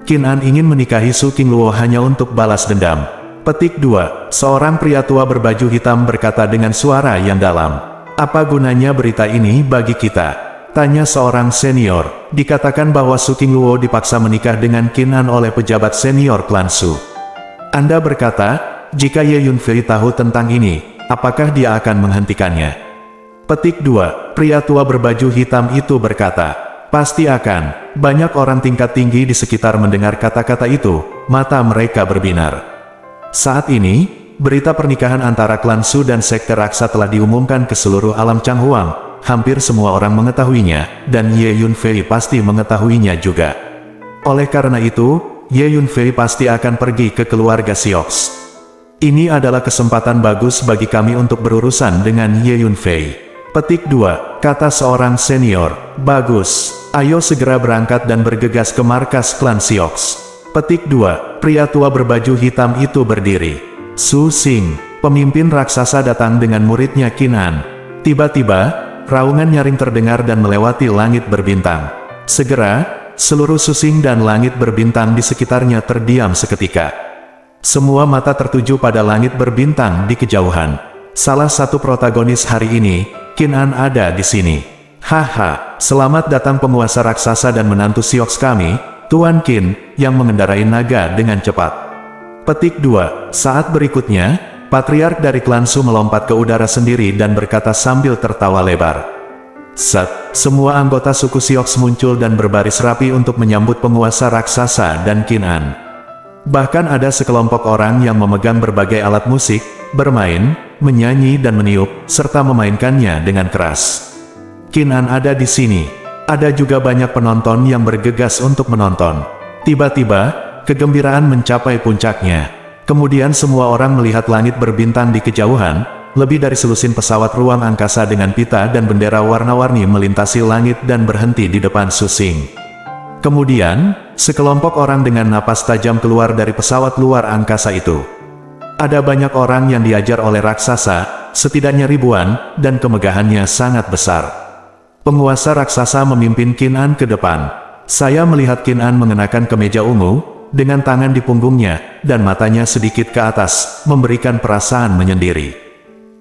Qin An ingin menikahi Su Qingluo hanya untuk balas dendam. Petik 2. Seorang pria tua berbaju hitam berkata dengan suara yang dalam. Apa gunanya berita ini bagi kita? Tanya seorang senior. Dikatakan bahwa Su Qingluo dipaksa menikah dengan Qin An oleh pejabat senior klan Su. Anda berkata, jika Ye Yunfei tahu tentang ini, apakah dia akan menghentikannya? Petik 2. Pria tua berbaju hitam itu berkata, pasti akan. Banyak orang tingkat tinggi di sekitar mendengar kata-kata itu, mata mereka berbinar. Saat ini, berita pernikahan antara klan Su dan sekte Raksa telah diumumkan ke seluruh alam Changhuang. Hampir semua orang mengetahuinya, dan Ye Yunfei pasti mengetahuinya juga. Oleh karena itu, Ye Yunfei pasti akan pergi ke keluarga Siox. Ini adalah kesempatan bagus bagi kami untuk berurusan dengan Ye Yunfei. Petik 2. Kata seorang senior. Bagus. Ayo segera berangkat dan bergegas ke markas klan Siox. Petik 2. Pria tua berbaju hitam itu berdiri. Su Xing, pemimpin raksasa datang dengan muridnya Qin An. Tiba-tiba, raungan nyaring terdengar dan melewati langit berbintang. Segera, seluruh Su Xing dan langit berbintang di sekitarnya terdiam seketika. Semua mata tertuju pada langit berbintang di kejauhan. Salah satu protagonis hari ini, Qin An ada di sini. Haha, selamat datang penguasa raksasa dan menantu Siox kami, Tuan Qin, yang mengendarai naga dengan cepat. Petik 2. Saat berikutnya, Patriark dari klan Su melompat ke udara sendiri dan berkata sambil tertawa lebar. Set, semua anggota suku Siox muncul dan berbaris rapi untuk menyambut penguasa raksasa dan Qin An. Bahkan ada sekelompok orang yang memegang berbagai alat musik, bermain, menyanyi dan meniup, serta memainkannya dengan keras. Qin An ada di sini. Ada juga banyak penonton yang bergegas untuk menonton. Tiba-tiba, kegembiraan mencapai puncaknya. Kemudian semua orang melihat langit berbintang di kejauhan, lebih dari selusin pesawat ruang angkasa dengan pita dan bendera warna-warni melintasi langit dan berhenti di depan Su Xing. Kemudian, sekelompok orang dengan napas tajam keluar dari pesawat luar angkasa itu. Ada banyak orang yang diajar oleh raksasa, setidaknya ribuan, dan kemegahannya sangat besar. Penguasa raksasa memimpin Qin An ke depan. Saya melihat Qin An mengenakan kemeja ungu, dengan tangan di punggungnya, dan matanya sedikit ke atas, memberikan perasaan menyendiri.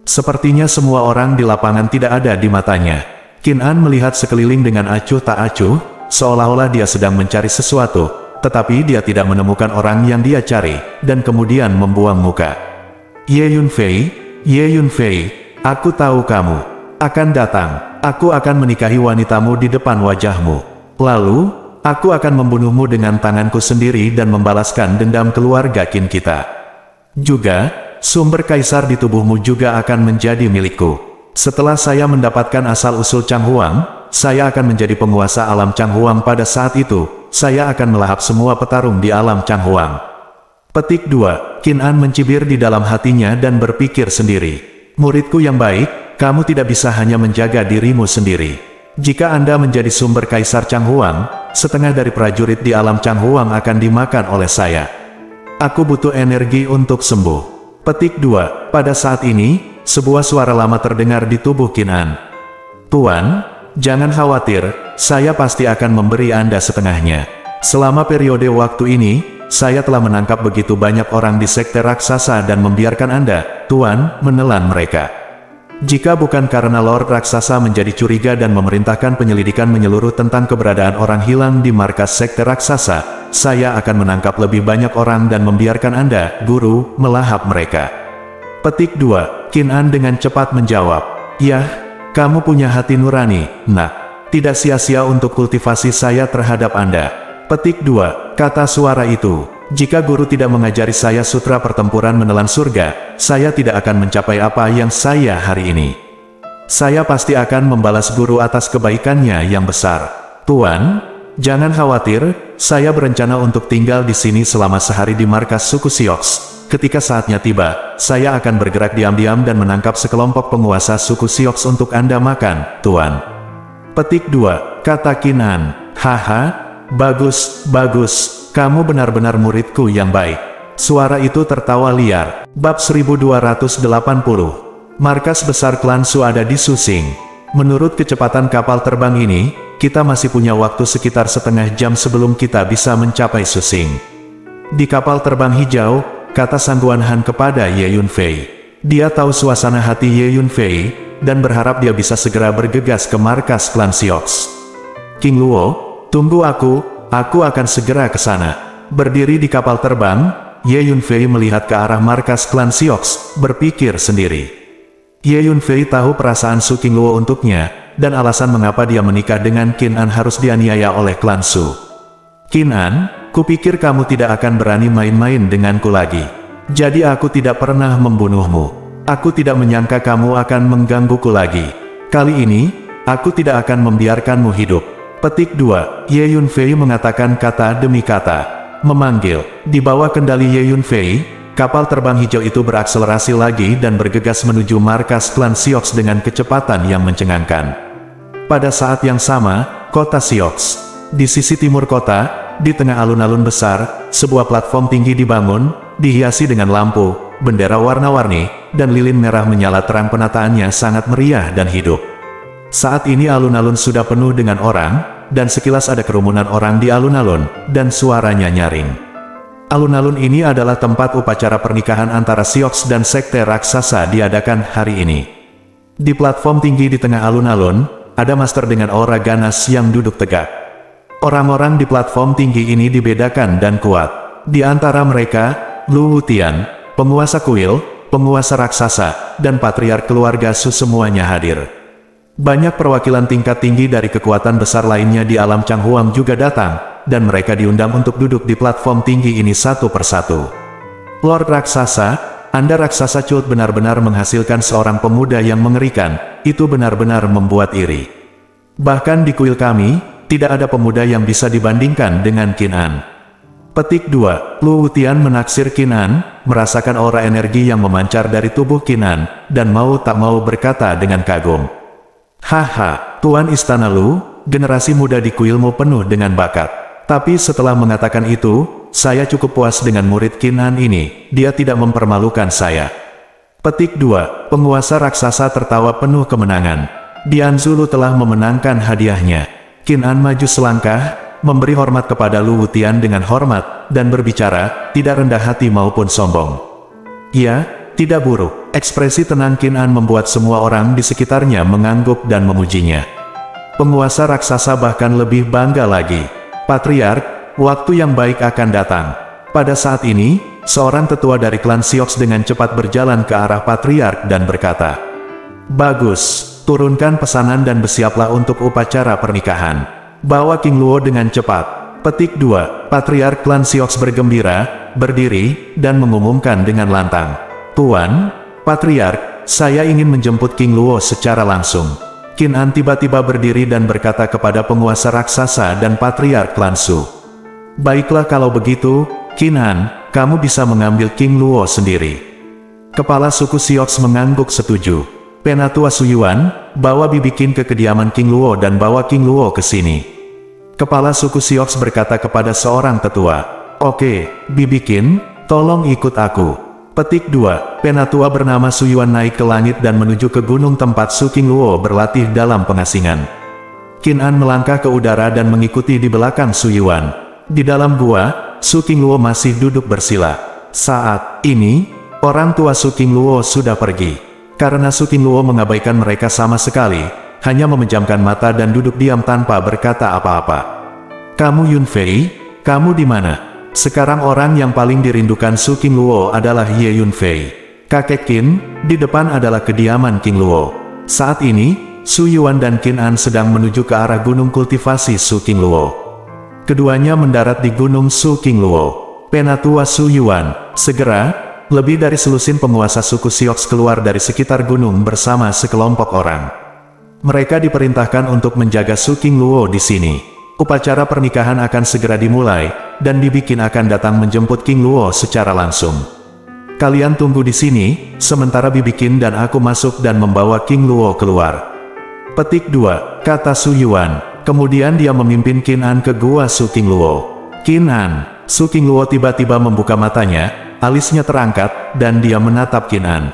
Sepertinya semua orang di lapangan tidak ada di matanya. Qin An melihat sekeliling dengan acuh tak acuh, seolah-olah dia sedang mencari sesuatu, tetapi dia tidak menemukan orang yang dia cari, dan kemudian membuang muka. Ye Yunfei, aku tahu kamu akan datang. Aku akan menikahi wanitamu di depan wajahmu. Lalu, aku akan membunuhmu dengan tanganku sendiri dan membalaskan dendam keluarga Qin kita. Juga, sumber kaisar di tubuhmu juga akan menjadi milikku. Setelah saya mendapatkan asal-usul Changhuang, saya akan menjadi penguasa alam Changhuang. Pada saat itu, saya akan melahap semua petarung di alam Changhuang. Petik 2. Qin An mencibir di dalam hatinya dan berpikir sendiri. Muridku yang baik, kamu tidak bisa hanya menjaga dirimu sendiri. Jika Anda menjadi sumber kaisar Changhuang, setengah dari prajurit di alam Changhuang akan dimakan oleh saya. Aku butuh energi untuk sembuh. Petik 2. Pada saat ini, sebuah suara lama terdengar di tubuh Qin An. Tuan, jangan khawatir, saya pasti akan memberi Anda setengahnya. Selama periode waktu ini, saya telah menangkap begitu banyak orang di sekte raksasa dan membiarkan Anda, Tuan, menelan mereka. Jika bukan karena Lord Raksasa menjadi curiga dan memerintahkan penyelidikan menyeluruh tentang keberadaan orang hilang di markas sekte raksasa, saya akan menangkap lebih banyak orang dan membiarkan Anda, Guru, melahap mereka. Petik 2. Qin An dengan cepat menjawab, "Yah, kamu punya hati nurani, nak. Tidak sia-sia untuk kultivasi saya terhadap Anda." Petik 2. Kata suara itu, "Jika guru tidak mengajari saya sutra pertempuran menelan surga, saya tidak akan mencapai apa yang saya hari ini. Saya pasti akan membalas guru atas kebaikannya yang besar. Tuan, jangan khawatir, saya berencana untuk tinggal di sini selama sehari di markas suku Sioux. Ketika saatnya tiba, saya akan bergerak diam-diam dan menangkap sekelompok penguasa suku Sioux untuk Anda makan, Tuan." Petik 2. Kata Qin An, "Haha, bagus, bagus, kamu benar-benar muridku yang baik." Suara itu tertawa liar. Bab 1280. Markas besar klan Su ada di Susing. Menurut kecepatan kapal terbang ini, kita masih punya waktu sekitar setengah jam sebelum kita bisa mencapai Susing. Di kapal terbang hijau, kata Sangguan Han kepada Ye Yunfei. Dia tahu suasana hati Ye Yunfei, dan berharap dia bisa segera bergegas ke markas klan Sioux. "King Luo, tunggu aku akan segera ke sana." Berdiri di kapal terbang, Ye Yunfei melihat ke arah markas klan Sioux, berpikir sendiri. Ye Yunfei tahu perasaan Su King Luo untuknya, dan alasan mengapa dia menikah dengan Qin An harus dianiaya oleh klan Su. "Qin An, kupikir kamu tidak akan berani main-main denganku lagi. Jadi aku tidak pernah membunuhmu. Aku tidak menyangka kamu akan menggangguku lagi. Kali ini, aku tidak akan membiarkanmu hidup." Petik 2. Ye Yunfei mengatakan kata demi kata. Memanggil. Di bawah kendali Ye Yunfei, kapal terbang hijau itu berakselerasi lagi dan bergegas menuju markas klan Sioux dengan kecepatan yang mencengangkan. Pada saat yang sama, kota Sioux. Di sisi timur kota, di tengah alun-alun besar, sebuah platform tinggi dibangun, dihiasi dengan lampu, bendera warna-warni, dan lilin merah menyala terang. Penataannya sangat meriah dan hidup. Saat ini alun-alun sudah penuh dengan orang, dan sekilas ada kerumunan orang di alun-alun, dan suaranya nyaring. Alun-alun ini adalah tempat upacara pernikahan antara Sioux dan sekte raksasa diadakan hari ini. Di platform tinggi di tengah alun-alun, ada master dengan aura ganas yang duduk tegak. Orang-orang di platform tinggi ini dibedakan dan kuat. Di antara mereka, Lu Wutian, penguasa kuil, penguasa raksasa, dan patriark keluarga Su semuanya hadir. Banyak perwakilan tingkat tinggi dari kekuatan besar lainnya di alam Changhuang juga datang, dan mereka diundang untuk duduk di platform tinggi ini satu persatu. "Lord Raksasa, Anda raksasa cult benar-benar menghasilkan seorang pemuda yang mengerikan, itu benar-benar membuat iri. Bahkan di kuil kami, tidak ada pemuda yang bisa dibandingkan dengan Qin An." Petik 2. Lu Wutian menaksir Qin An, merasakan aura energi yang memancar dari tubuh Qin An, dan mau tak mau berkata dengan kagum. "Haha, Tuan Istana Lu, generasi muda di kuilmu penuh dengan bakat. Tapi setelah mengatakan itu, saya cukup puas dengan murid Qin An ini, dia tidak mempermalukan saya." Petik 2. Penguasa raksasa tertawa penuh kemenangan. Dian Zulu telah memenangkan hadiahnya. Qin An maju selangkah, memberi hormat kepada Lu Wutian dengan hormat, dan berbicara, tidak rendah hati maupun sombong. "Ya, tidak buruk." Ekspresi tenang Qin An membuat semua orang di sekitarnya mengangguk dan memujinya. Penguasa raksasa bahkan lebih bangga lagi. "Patriark, waktu yang baik akan datang." Pada saat ini, seorang tetua dari klan Sioux dengan cepat berjalan ke arah patriark dan berkata, "Bagus, turunkan pesanan dan bersiaplah untuk upacara pernikahan." bawa King Luo dengan cepat. Petik 2. Patriark klan Siox bergembira, berdiri, dan mengumumkan dengan lantang. Tuan, Patriark, saya ingin menjemput King Luo secara langsung. Qin An tiba-tiba berdiri dan berkata kepada penguasa raksasa dan Patriark klan Su. Baiklah kalau begitu, Qin An, kamu bisa mengambil King Luo sendiri. Kepala suku Siox mengangguk setuju. Penatua Su Yuan, bawa Bibi Qin ke kediaman King Luo dan bawa King Luo ke sini. Kepala suku Siox berkata kepada seorang tetua. Oke, Bibi Qin, tolong ikut aku. Petik 2. Penatua bernama Su Yuan naik ke langit dan menuju ke gunung tempat Su King Luo berlatih dalam pengasingan. Qin An melangkah ke udara dan mengikuti di belakang Su Yuan. Di dalam gua, Su King Luo masih duduk bersila. Saat ini, orang tua Su King Luo sudah pergi. Karena Su King Luo mengabaikan mereka sama sekali, hanya memejamkan mata dan duduk diam tanpa berkata apa-apa. Kamu Yun Fei, kamu di mana? Sekarang orang yang paling dirindukan Su King Luo adalah Ye Yun Fei. Kakek Qin, di depan adalah kediaman King Luo. Saat ini, Su Yuan dan Qin An sedang menuju ke arah gunung kultivasi Su King Luo. Keduanya mendarat di gunung Su King Luo. Penatua Su Yuan, segera, lebih dari selusin penguasa suku Siox keluar dari sekitar gunung bersama sekelompok orang. Mereka diperintahkan untuk menjaga Su King Luo di sini. Upacara pernikahan akan segera dimulai, dan Bibi Qin akan datang menjemput King Luo secara langsung. Kalian tunggu di sini, sementara Bibi Qin dan aku masuk dan membawa King Luo keluar. Petik 2, kata Su Yuan. Kemudian dia memimpin Qin An ke gua Su King Luo. Qin An, Su King Luo tiba-tiba membuka matanya, alisnya terangkat, dan dia menatap Qin An.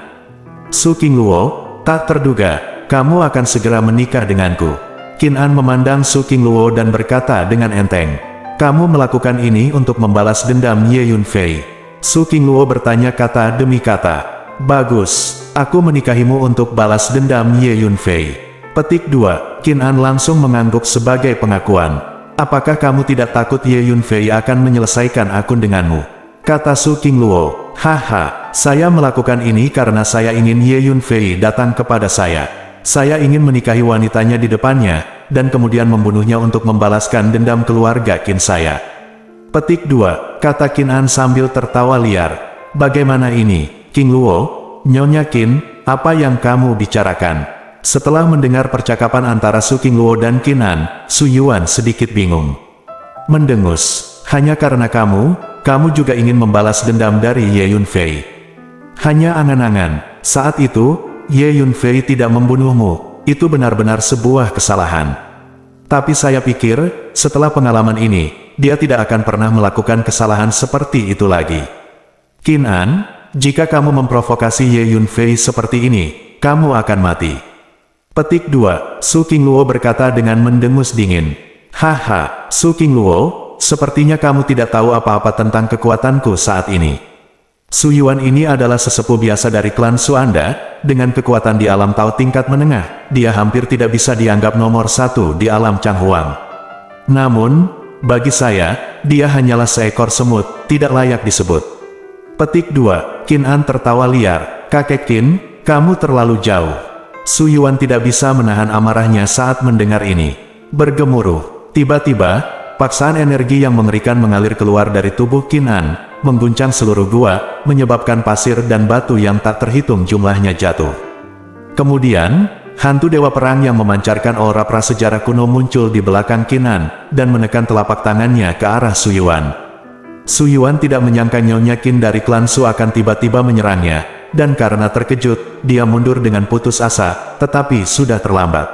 Su King Luo, tak terduga, kamu akan segera menikah denganku. Qin An memandang Su King Luo dan berkata dengan enteng, kamu melakukan ini untuk membalas dendam Ye Yun Fei. Su King Luo bertanya kata demi kata, bagus, aku menikahimu untuk balas dendam Ye Yun Fei. Petik 2, Qin An langsung mengangguk sebagai pengakuan. Apakah kamu tidak takut Ye Yun Fei akan menyelesaikan akun denganmu? Kata Su King Luo, haha, saya melakukan ini karena saya ingin Ye Yun Fei datang kepada saya. Saya ingin menikahi wanitanya di depannya, dan kemudian membunuhnya untuk membalaskan dendam keluarga Qin saya. Petik 2, kata Qin An sambil tertawa liar. Bagaimana ini, King Luo? Nyonya Qin, apa yang kamu bicarakan? Setelah mendengar percakapan antara Su King Luo dan Qin An, Su Yuan sedikit bingung. Mendengus, hanya karena kamu juga ingin membalas dendam dari Ye Yun Fei. Hanya angan-angan, saat itu, Ye Yun Fei tidak membunuhmu, itu benar-benar sebuah kesalahan. Tapi saya pikir, setelah pengalaman ini, dia tidak akan pernah melakukan kesalahan seperti itu lagi. Qin An, jika kamu memprovokasi Ye Yun Fei seperti ini, kamu akan mati. Petik 2, Su King Luo berkata dengan mendengus dingin. Haha, Su King Luo, sepertinya kamu tidak tahu apa-apa tentang kekuatanku saat ini. Su Yuan ini adalah sesepuh biasa dari klan Su Anda, dengan kekuatan di alam Tao tingkat menengah, dia hampir tidak bisa dianggap nomor 1 di alam Changhuang. Namun, bagi saya, dia hanyalah seekor semut, tidak layak disebut. Petik 2, Qin An tertawa liar, kakek Qin, kamu terlalu jauh. Su Yuan tidak bisa menahan amarahnya saat mendengar ini. Bergemuruh, tiba-tiba, paksaan energi yang mengerikan mengalir keluar dari tubuh Qin An, mengguncang seluruh gua, menyebabkan pasir dan batu yang tak terhitung jumlahnya jatuh. Kemudian, hantu dewa perang yang memancarkan aura prasejarah kuno muncul di belakang Qin An, dan menekan telapak tangannya ke arah Su Yuan. Su Yuan tidak menyangka Nyonya Qin dari klan Su akan tiba-tiba menyerangnya, dan karena terkejut, dia mundur dengan putus asa, tetapi sudah terlambat.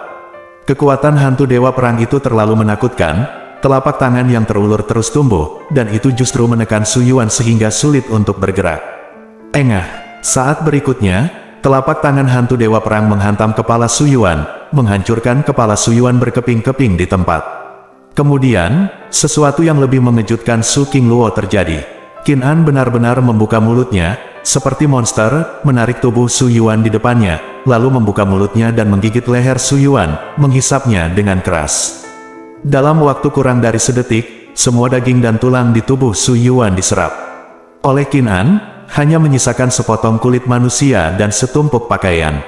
Kekuatan hantu dewa perang itu terlalu menakutkan. Telapak tangan yang terulur terus tumbuh, dan itu justru menekan Su Yuan sehingga sulit untuk bergerak. Engah, saat berikutnya, telapak tangan hantu dewa perang menghantam kepala Su Yuan, menghancurkan kepala Su Yuan berkeping-keping di tempat. Kemudian, sesuatu yang lebih mengejutkan Su King Luo terjadi. Qin An benar-benar membuka mulutnya, seperti monster, menarik tubuh Su Yuan di depannya, lalu membuka mulutnya dan menggigit leher Su Yuan, menghisapnya dengan keras. Dalam waktu kurang dari sedetik, semua daging dan tulang di tubuh Su Yuan diserap. Oleh Qin An, hanya menyisakan sepotong kulit manusia dan setumpuk pakaian.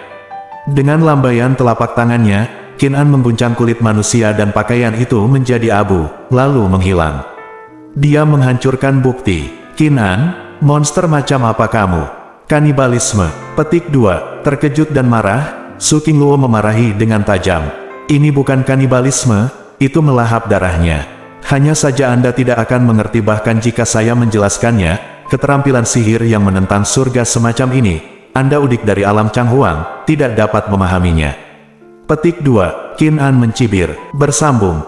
Dengan lambaian telapak tangannya, Qin An membuncang kulit manusia dan pakaian itu menjadi abu, lalu menghilang. Dia menghancurkan bukti. Qin An, monster macam apa kamu? Kanibalisme. Petik 2. Terkejut dan marah, Su Qingluo memarahi dengan tajam. Ini bukan kanibalisme, itu melahap darahnya. Hanya saja Anda tidak akan mengerti bahkan jika saya menjelaskannya, keterampilan sihir yang menentang surga semacam ini, Anda udik dari alam Changhuang, tidak dapat memahaminya. Petik 2. Qin An mencibir, bersambung.